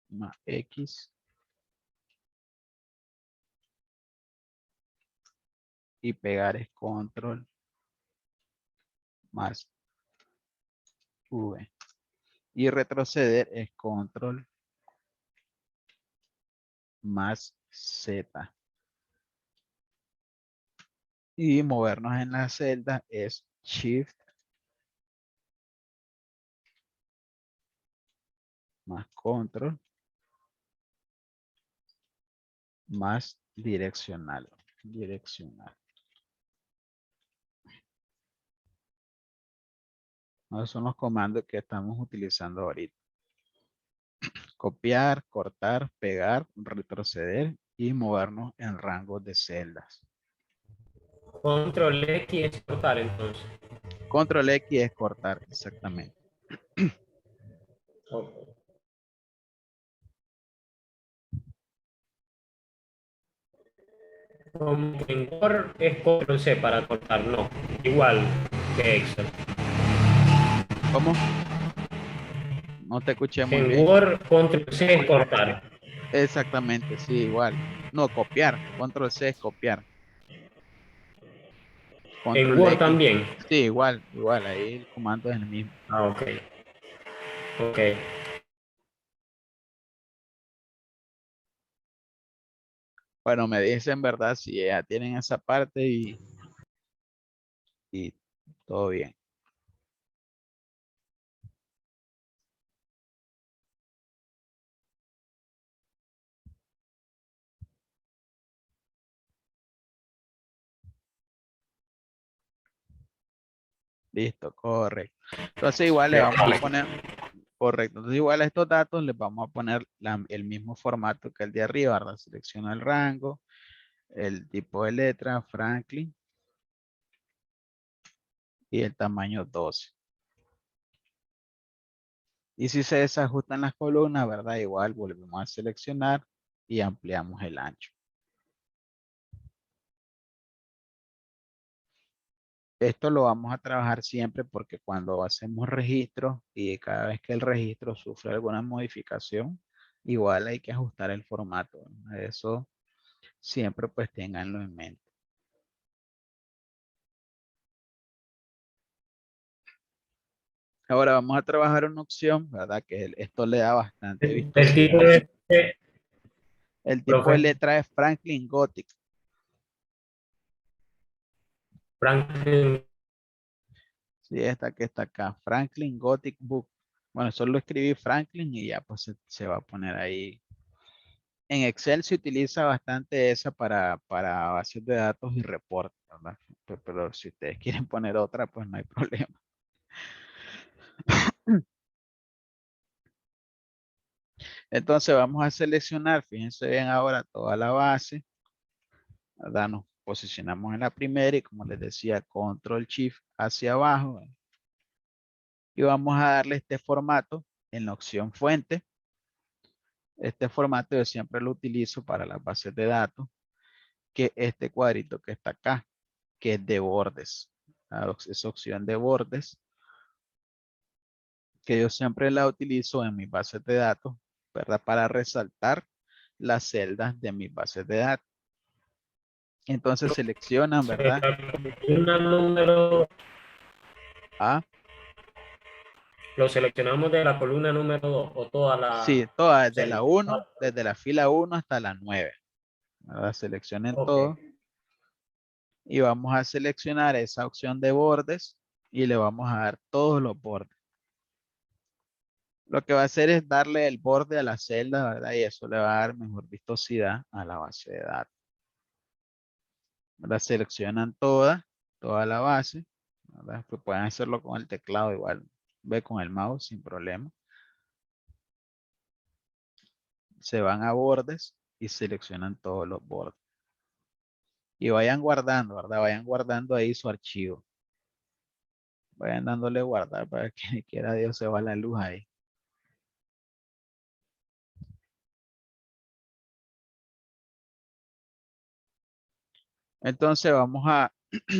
más X. Y pegar es control más V. Y retroceder es control más Z. Y movernos en la celda es Shift más Control más direccional. Direccional. Esos son los comandos que estamos utilizando ahorita. Copiar, cortar, pegar, retroceder y movernos en rangos de celdas. Control X es cortar entonces. Control X es cortar, exactamente. Ok. Como que en Word es control C para cortar, no. Igual que Excel. ¿Cómo? No te escuché muy En bien. Word, control C es cortar. Exactamente, sí, igual. No, copiar. Control C es copiar. En Control Word X. también. Sí, igual, igual. Ahí el comando es el mismo. Ah, ok. Ok. Bueno, me dicen, ¿verdad? Si ya tienen esa parte y todo bien. Listo, correcto. Entonces igual le vamos a poner, correcto. Entonces igual a estos datos les vamos a poner el mismo formato que el de arriba, ¿verdad? Selecciona el rango, el tipo de letra, Franklin, y el tamaño 12. Y si se desajustan las columnas, ¿verdad? Igual volvemos a seleccionar y ampliamos el ancho. Esto lo vamos a trabajar siempre porque cuando hacemos registros y cada vez que el registro sufre alguna modificación, igual hay que ajustar el formato, ¿verdad? Eso siempre pues ténganlo en mente. Ahora vamos a trabajar una opción, ¿verdad? Que esto le da bastante El tipo vistosidad. de, El tipo de profe, letra es Franklin Gothic. Franklin, Sí, esta que está acá, Franklin Gothic Book. Bueno, solo escribí Franklin y ya pues se va a poner ahí. En Excel se utiliza bastante esa para bases de datos y reportes, ¿verdad? Pero si ustedes quieren poner otra, pues no hay problema. Entonces vamos a seleccionar, fíjense bien ahora toda la base, ¿verdad? Nos posicionamos en la primera y como les decía, Control Shift hacia abajo, ¿verdad? Y vamos a darle este formato en la opción fuente. Este formato yo siempre lo utilizo para las bases de datos, que este cuadrito que está acá, que es de bordes. Esa opción de bordes, que yo siempre la utilizo en mis bases de datos, ¿verdad? Para resaltar las celdas de mis bases de datos. Entonces seleccionan, ¿verdad? una número, Ah, lo seleccionamos de la columna número 2 o toda sí, la todas desde la celda. 1, desde la fila 1 hasta la 9. ¿Verdad? Seleccionen Ok. todo y vamos a seleccionar esa opción de bordes y le vamos a dar todos los bordes. Lo que va a hacer es darle el borde a la celda, ¿verdad? Y eso le va a dar mejor vistosidad a la base de datos. ¿Verdad? Seleccionan toda la base, ¿verdad? Pues pueden hacerlo con el teclado igual, ve con el mouse sin problema. Se van a bordes y seleccionan todos los bordes. Y vayan guardando, ¿verdad? Vayan guardando ahí su archivo. Vayan dándole guardar para que ni quiera Dios se va la luz ahí. Entonces vamos a,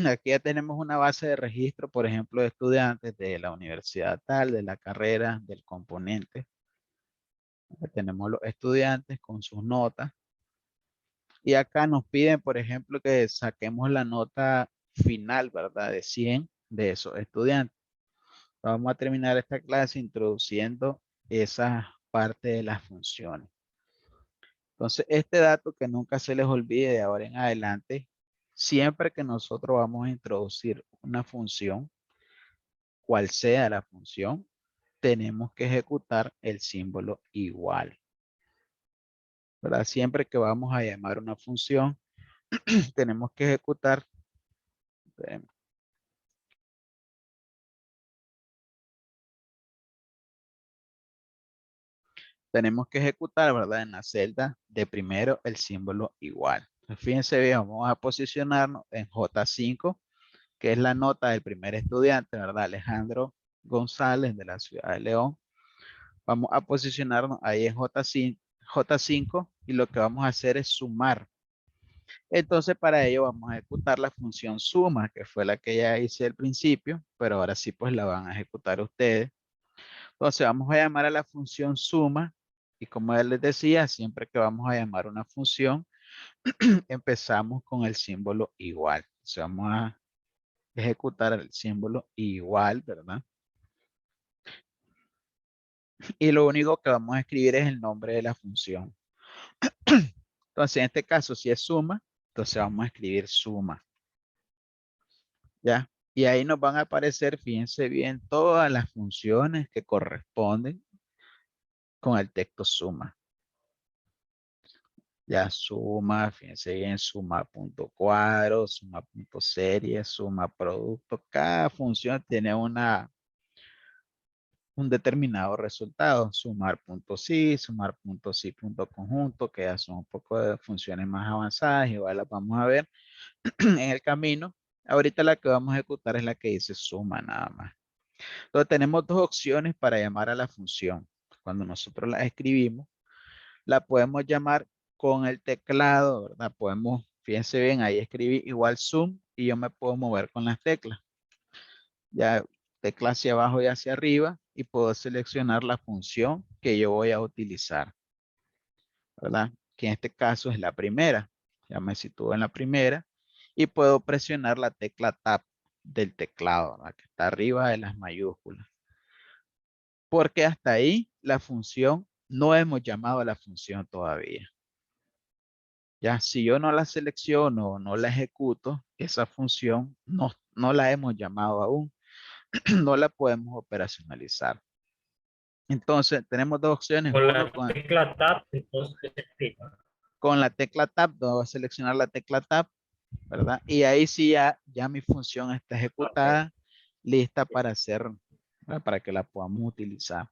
aquí ya tenemos una base de registro, por ejemplo, de estudiantes de la universidad tal, de la carrera, del componente. Acá tenemos los estudiantes con sus notas. Y acá nos piden, por ejemplo, que saquemos la nota final, ¿verdad? De 100 de esos estudiantes. Vamos a terminar esta clase introduciendo esa parte de las funciones. Entonces, este dato que nunca se les olvide de ahora en adelante, siempre que nosotros vamos a introducir una función, cual sea la función, tenemos que ejecutar el símbolo igual. ¿Verdad? Siempre que vamos a llamar una función, tenemos que ejecutar, ¿verdad? En la celda de primero el símbolo igual. Entonces, fíjense bien, vamos a posicionarnos en J5, que es la nota del primer estudiante, ¿verdad? Alejandro González de la ciudad de León. Vamos a posicionarnos ahí en J5 y lo que vamos a hacer es sumar. Entonces para ello vamos a ejecutar la función suma, que fue la que ya hice al principio, pero ahora sí pues la van a ejecutar ustedes. Entonces vamos a llamar a la función suma y como él les decía, siempre que vamos a llamar una función, empezamos con el símbolo igual. Entonces vamos a ejecutar el símbolo igual, ¿verdad? Y lo único que vamos a escribir es el nombre de la función. Entonces en este caso si es suma, entonces vamos a escribir suma. ¿Ya? Y ahí nos van a aparecer, fíjense bien, todas las funciones que corresponden con el texto suma. Ya suma, fíjense bien, suma punto cuadro, suma punto serie, suma producto. Cada función tiene un determinado resultado. Sumar punto sí, sumar punto sí punto conjunto, que ya son un poco de funciones más avanzadas. Igual las vamos a ver en el camino. Ahorita la que vamos a ejecutar es la que dice suma nada más. Entonces tenemos dos opciones para llamar a la función. Cuando nosotros la escribimos, la podemos llamar con el teclado, ¿verdad? Podemos, fíjense bien, ahí escribí igual zoom y yo me puedo mover con las teclas. Ya tecla hacia abajo y hacia arriba y puedo seleccionar la función que yo voy a utilizar, ¿verdad? Que en este caso es la primera. Ya me sitúo en la primera y puedo presionar la tecla Tab del teclado, ¿verdad? Que está arriba de las mayúsculas. Porque hasta ahí la función, no hemos llamado a la función todavía. Ya, si yo no la selecciono, no la ejecuto, esa función no la hemos llamado aún, no la podemos operacionalizar. Entonces, tenemos dos opciones. Con Uno, la tecla Tab, entonces se activa. con la tecla Tab, voy a seleccionar la tecla Tab, ¿verdad? Y ahí sí ya mi función está Ok. ejecutada, lista para hacer, ¿verdad? Para que la podamos utilizar.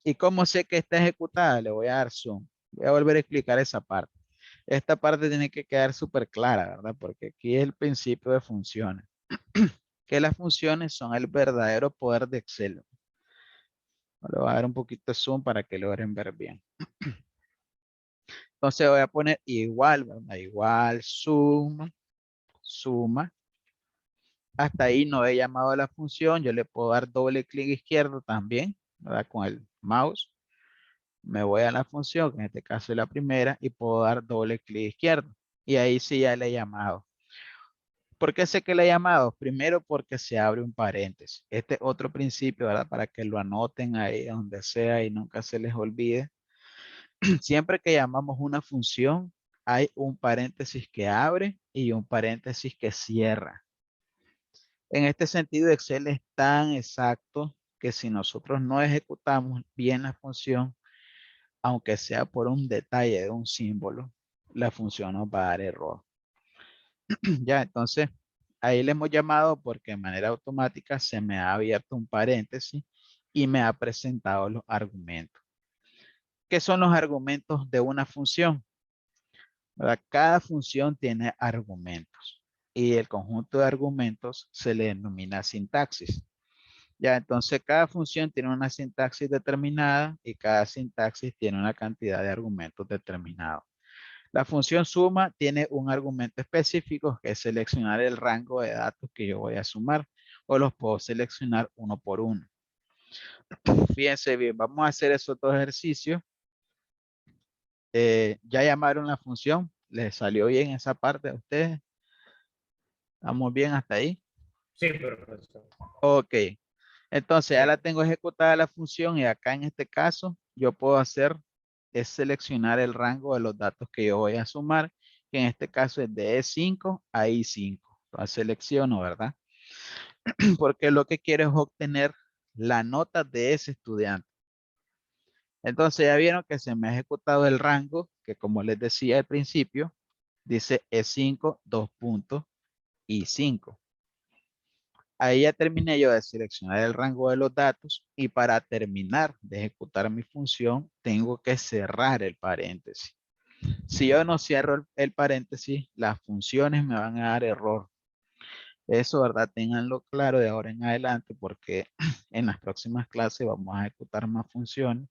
¿Y cómo sé que está ejecutada? Le voy a dar zoom. Voy a volver a explicar esa parte. Esta parte tiene que quedar súper clara, ¿verdad? Porque aquí es el principio de funciones. Que las funciones son el verdadero poder de Excel. Le voy a dar un poquito de zoom para que logren ver bien. Entonces voy a poner igual, ¿verdad? Igual, suma, suma. Hasta ahí no he llamado a la función. Yo le puedo dar doble clic izquierdo también, ¿verdad? Con el mouse. Me voy a la función, que en este caso es la primera, y puedo dar doble clic izquierdo. Y ahí sí ya le he llamado. ¿Por qué sé que le he llamado? Primero porque se abre un paréntesis. Este es otro principio, ¿verdad? Para que lo anoten ahí donde sea y nunca se les olvide. Siempre que llamamos una función, hay un paréntesis que abre y un paréntesis que cierra. En este sentido, Excel es tan exacto que si nosotros no ejecutamos bien la función, aunque sea por un detalle de un símbolo, la función nos va a dar error. Ya, entonces, ahí le hemos llamado porque de manera automática se me ha abierto un paréntesis y me ha presentado los argumentos. ¿Qué son los argumentos de una función? ¿Verdad? Cada función tiene argumentos y el conjunto de argumentos se le denomina sintaxis. Ya, entonces cada función tiene una sintaxis determinada y cada sintaxis tiene una cantidad de argumentos determinados. La función suma tiene un argumento específico que es seleccionar el rango de datos que yo voy a sumar o los puedo seleccionar uno por uno. Fíjense bien, vamos a hacer esos dos ejercicios. Ya llamaron la función, ¿les salió bien esa parte a ustedes? ¿Estamos bien hasta ahí? Sí, profesor. Ok, entonces ya Sí. la tengo ejecutada la función y acá en este caso yo puedo hacer es seleccionar el rango de los datos que yo voy a sumar, que en este caso es de E5 a I5. Entonces selecciono, ¿verdad? Porque lo que quiero es obtener la nota de ese estudiante. Entonces ya vieron que se me ha ejecutado el rango, que como les decía al principio, dice E5, 2 puntos, I5. Ahí ya terminé yo de seleccionar el rango de los datos y para terminar de ejecutar mi función, tengo que cerrar el paréntesis. Si yo no cierro el paréntesis, las funciones me van a dar error. Eso, ¿verdad? Ténganlo claro de ahora en adelante porque en las próximas clases vamos a ejecutar más funciones.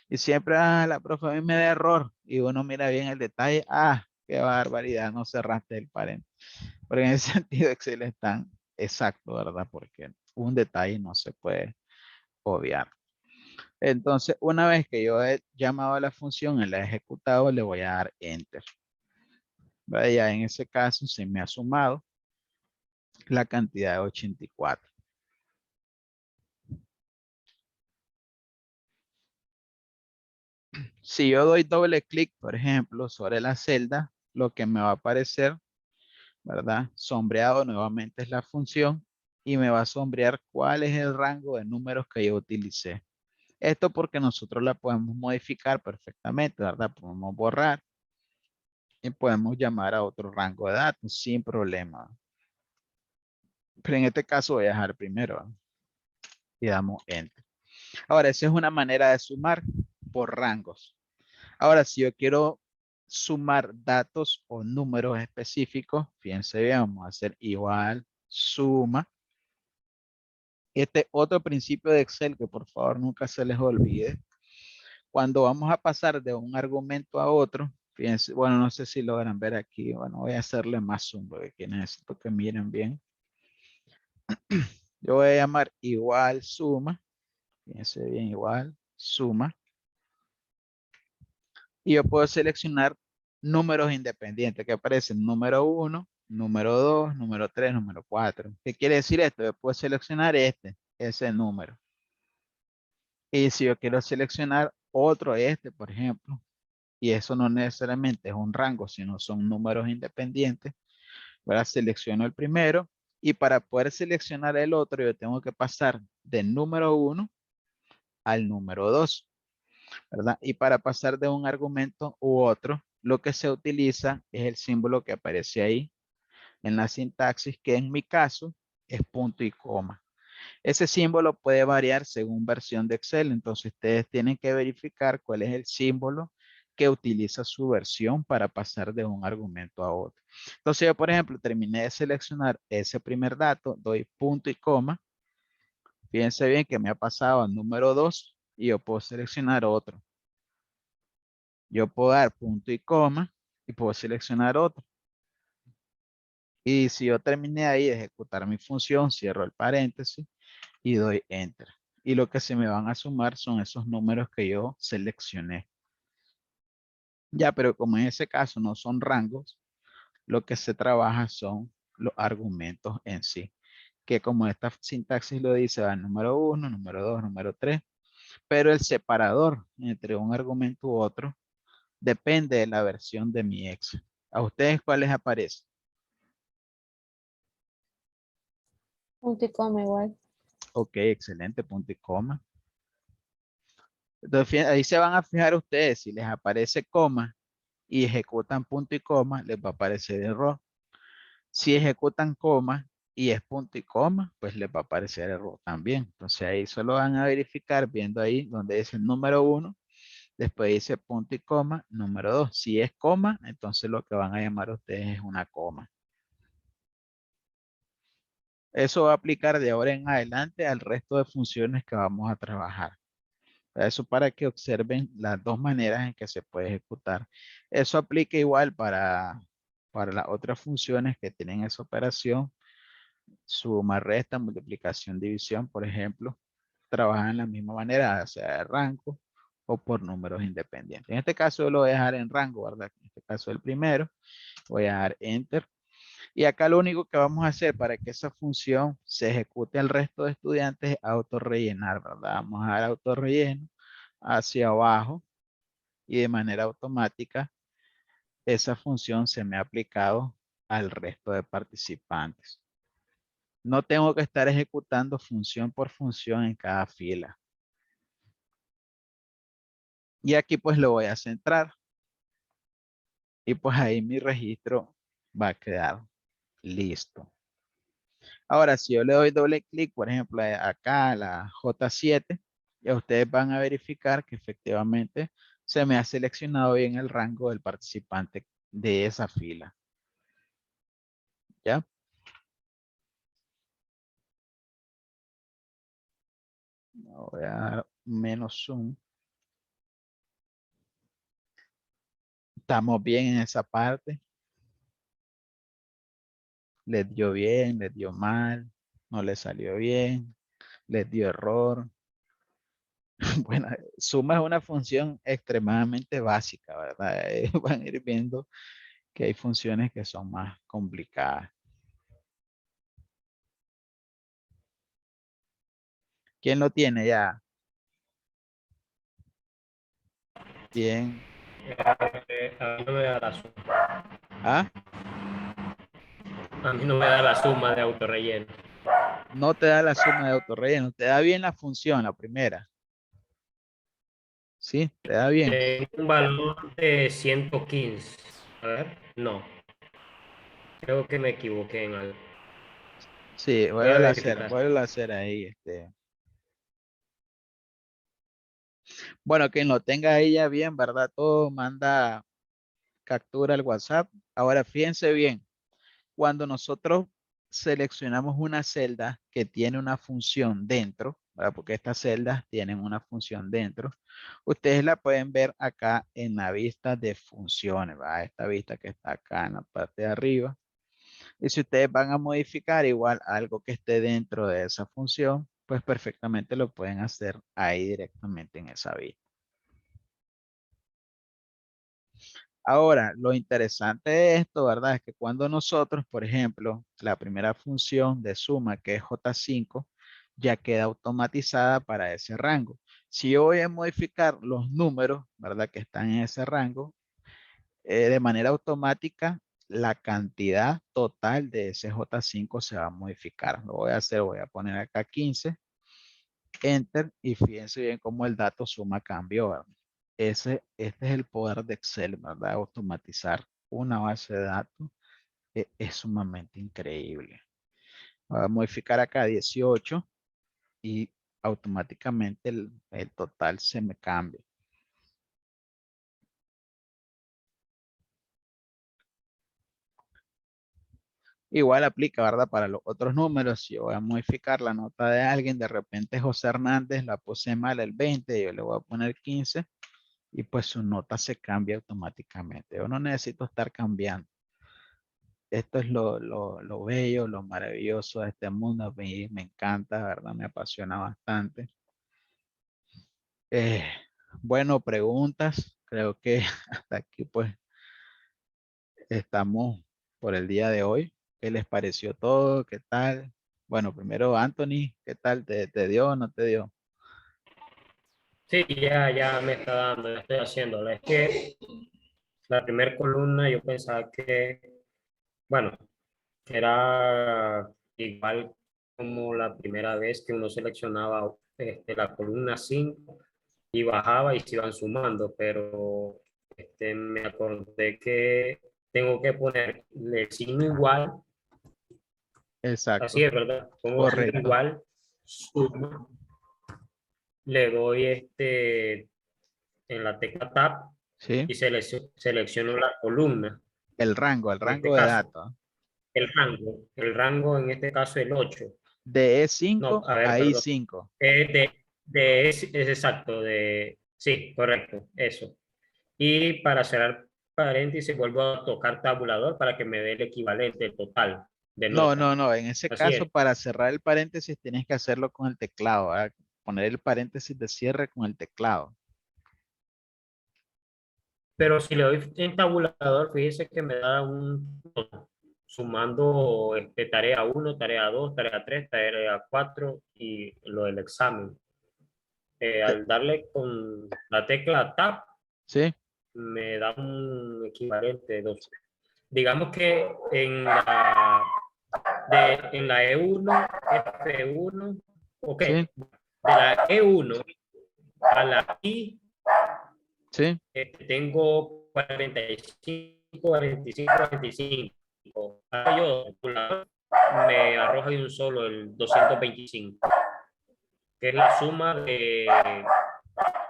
Y siempre, la profe a mí me da error. Y uno mira bien el detalle, qué barbaridad, no cerraste el paréntesis. Pero en ese sentido Excel es tan exacto, ¿verdad? Porque un detalle no se puede obviar. Entonces, una vez que yo he llamado a la función y la he ejecutado, le voy a dar enter. ¿Verdad? Ya en ese caso se me ha sumado la cantidad de 84. Si yo doy doble clic, por ejemplo, sobre la celda, lo que me va a aparecer, ¿verdad? Sombreado nuevamente es la función y me va a sombrear cuál es el rango de números que yo utilicé. Esto porque nosotros la podemos modificar perfectamente, ¿verdad? Podemos borrar y podemos llamar a otro rango de datos sin problema. Pero en este caso voy a dejar primero, ¿verdad? Y damos enter. Ahora, esa es una manera de sumar por rangos. Ahora, si yo quiero sumar datos o números específicos, fíjense bien, vamos a hacer igual, suma. Este otro principio de Excel que por favor nunca se les olvide. Cuando vamos a pasar de un argumento a otro, fíjense, bueno, no sé si logran ver aquí, bueno, voy a hacerle más zoom porque aquí necesito que miren bien. Yo voy a llamar igual suma, fíjense bien, igual suma. Y yo puedo seleccionar números independientes que aparecen número 1, número 2, número 3, número 4. ¿Qué quiere decir esto? Yo puedo seleccionar ese número. Y si yo quiero seleccionar otro, por ejemplo, y eso no necesariamente es un rango, sino son números independientes, ¿verdad? Selecciono el primero y para poder seleccionar el otro, yo tengo que pasar del número 1 al número 2. ¿Verdad? Y para pasar de un argumento u otro, lo que se utiliza es el símbolo que aparece ahí en la sintaxis, que en mi caso es punto y coma. Ese símbolo puede variar según versión de Excel, entonces ustedes tienen que verificar cuál es el símbolo que utiliza su versión para pasar de un argumento a otro. Entonces yo, por ejemplo, terminé de seleccionar ese primer dato, doy punto y coma. Fíjense bien que me ha pasado al número 2 y yo puedo seleccionar otro. Yo puedo dar punto y coma y puedo seleccionar otro. Y si yo terminé ahí de ejecutar mi función, cierro el paréntesis y doy enter. Y lo que se me van a sumar son esos números que yo seleccioné. Ya, pero como en ese caso no son rangos, lo que se trabaja son los argumentos en sí. Que como esta sintaxis lo dice, va número 1, número 2, número 3. Pero el separador entre un argumento u otro depende de la versión de mi Excel. ¿A ustedes cuál les aparece? Punto y coma igual. Ok, excelente, punto y coma. Entonces, ahí se van a fijar ustedes, si les aparece coma y ejecutan punto y coma, les va a aparecer error. Si ejecutan coma y es punto y coma, pues les va a aparecer error también. Entonces ahí solo van a verificar viendo ahí donde dice el número 1, después dice punto y coma, número 2. Si es coma, entonces lo que van a llamar ustedes es una coma. Eso va a aplicar de ahora en adelante al resto de funciones que vamos a trabajar. Eso para que observen las dos maneras en que se puede ejecutar. Eso aplica igual para las otras funciones que tienen esa operación. Suma, resta, multiplicación, división, por ejemplo. Trabajan de la misma manera, sea de rango o por números independientes. En este caso yo lo voy a dejar en rango, ¿verdad? En este caso el primero. Voy a dar enter. Y acá lo único que vamos a hacer para que esa función se ejecute al resto de estudiantes es autorrellenar, ¿verdad? Vamos a dar autorrelleno hacia abajo y de manera automática esa función se me ha aplicado al resto de participantes. No tengo que estar ejecutando función por función en cada fila. Y aquí pues lo voy a centrar. Y pues ahí mi registro va a quedar listo. Ahora, si yo le doy doble clic, por ejemplo, acá a la J7, ya ustedes van a verificar que efectivamente se me ha seleccionado bien el rango del participante de esa fila. ¿Ya? Voy a dar menos zoom. Estamos bien en esa parte. Les dio bien, les dio mal, no les salió bien, les dio error. Bueno, suma es una función extremadamente básica, ¿verdad? Van a ir viendo que hay funciones que son más complicadas. ¿Quién lo tiene ya? Bien. A mí no me da la suma. ¿Ah? A mí no me da la suma de autorrelleno. No te da la suma de autorrelleno, te da bien la función, la primera. ¿Sí? Te da bien. Tengo un valor de 115. A ver, no. Creo que me equivoqué en algo. Sí, Voy a verificar. vuelve a hacer ahí. Bueno, quien lo tenga ahí ya bien, ¿verdad? Todo manda captura al WhatsApp. Ahora fíjense bien, cuando nosotros seleccionamos una celda que tiene una función dentro, ¿verdad? Porque estas celdas tienen una función dentro, ustedes la pueden ver acá en la vista de funciones, ¿verdad? Esta vista que está acá en la parte de arriba. Y si ustedes van a modificar igual algo que esté dentro de esa función, pues perfectamente lo pueden hacer ahí directamente en esa vista. Ahora, lo interesante de esto, ¿verdad? Es que cuando nosotros, por ejemplo, la primera función de suma, que es J5, ya queda automatizada para ese rango. Si yo voy a modificar los números, ¿verdad? Que están en ese rango, de manera automática, la cantidad total de ese J5 se va a modificar. Lo voy a hacer, voy a poner acá 15, Enter, y fíjense bien cómo el dato suma cambió, ¿verdad? Este es el poder de Excel, ¿verdad? Automatizar una base de datos es sumamente increíble. Voy a modificar acá 18 y automáticamente el total se me cambia. Igual aplica, ¿verdad? Para los otros números, si yo voy a modificar la nota de alguien, de repente José Hernández la puse mal el 20, yo le voy a poner 15 y pues su nota se cambia automáticamente. Yo no necesito estar cambiando. Esto es lo bello, lo maravilloso de este mundo. A mí me encanta, ¿verdad? Me apasiona bastante. Eh, bueno, preguntas. Creo que hasta aquí pues estamos por el día de hoy. ¿Qué les pareció todo? ¿Qué tal? Bueno, primero Anthony, ¿qué tal? ¿Te dio o no te dio? Sí, ya me está dando, ya estoy haciéndolo. Es que la primera columna yo pensaba que, bueno, era igual como la primera vez que uno seleccionaba la columna 5 y bajaba y se iban sumando, pero me acordé que tengo que poner el signo igual, así Exacto, es, ¿verdad? Pongo signo correcto. igual, suma, le doy en la tecla Tab ¿Sí? y selecciono la columna, El en este rango de caso, datos. el rango en este caso el 8. De No, E5 a ver, a perdón. I5. Es exacto, sí, correcto, eso. Y para cerrar paréntesis, vuelvo a tocar tabulador para que me dé el equivalente total de No, nota. no, no. En ese Así caso, es. para cerrar el paréntesis, tienes que hacerlo con el teclado, ¿verdad? Poner el paréntesis de cierre con el teclado. Pero si le doy en tabulador, fíjese que me da sumando tarea 1, tarea 2, tarea 3, tarea 4 y lo del examen. Te- Al darle con la tecla Tab, ¿Sí? me da un equivalente de 2. Digamos que en la E1, F1, ok, ¿Sí? de la E1 a la I ¿Sí? tengo 45, 45, 45. Ahora yo me arroja de un solo el 225, que es la suma de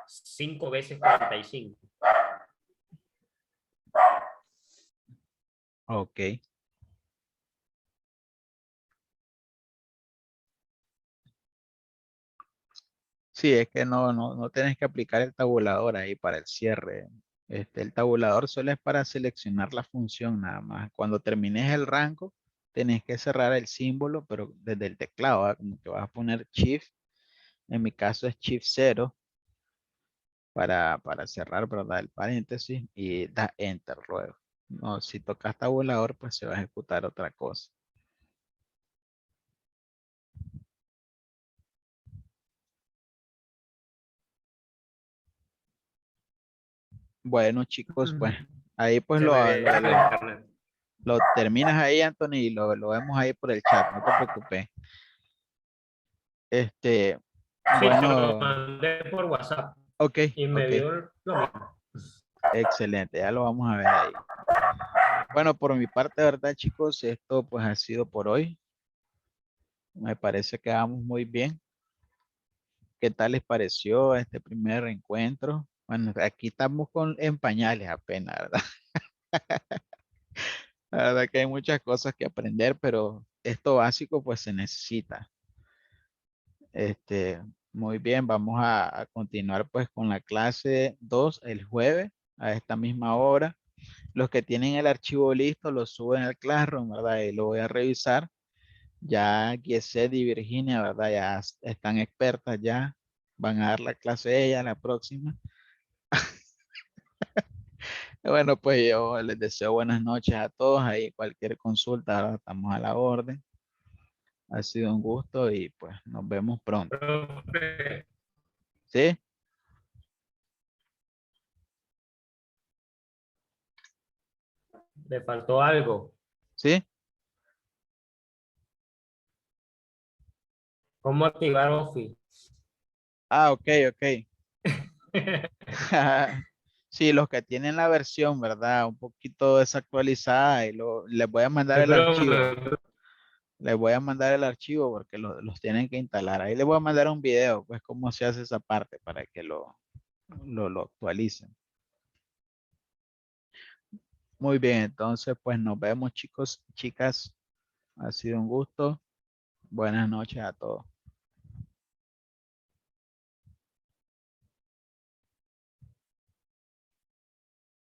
5 veces 45. Ok. Sí, es que no tienes que aplicar el tabulador ahí para el cierre. El tabulador solo es para seleccionar la función nada más. Cuando termines el rango, tenés que cerrar el símbolo, pero desde el teclado, ¿verdad? Como que vas a poner Shift. En mi caso es Shift 0. para cerrar, ¿verdad? El paréntesis y da enter luego. No, si tocas tabulador, pues se va a ejecutar otra cosa. Bueno, chicos, pues ahí pues Se me va el internet. lo terminas ahí, Anthony, y lo vemos ahí por el chat, no te preocupes. Este, Sí, te lo bueno, mandé por WhatsApp ok, y me ok, dio lo mismo. excelente, ya lo vamos a ver ahí. Bueno, por mi parte, ¿verdad, chicos? Esto pues ha sido por hoy. Me parece que vamos muy bien. ¿Qué tal les pareció este primer encuentro? Bueno, aquí estamos en pañales apenas, ¿verdad? La verdad que hay muchas cosas que aprender, pero esto básico pues se necesita. Muy bien, vamos a continuar pues con la clase 2 el jueves a esta misma hora. Los que tienen el archivo listo lo suben al Classroom, ¿verdad? Y lo voy a revisar. Ya Giesed y Virginia, ¿verdad? Ya están expertas ya. Van a dar la clase ella la próxima. Bueno, pues yo les deseo buenas noches a todos. Ahí cualquier consulta, ¿verdad? Estamos a la orden. Ha sido un gusto y pues nos vemos pronto. Profe, ¿Sí? le faltó algo. ¿Sí? ¿Cómo activar Office? Ah, ok, ok. Sí, los que tienen la versión, ¿verdad? Un poquito desactualizada y les voy a mandar Es el archivo. broma. Les voy a mandar el archivo porque los tienen que instalar. Ahí les voy a mandar un video, pues cómo se hace esa parte para que lo actualicen. Muy bien, entonces pues nos vemos chicos, chicas. Ha sido un gusto. Buenas noches a todos.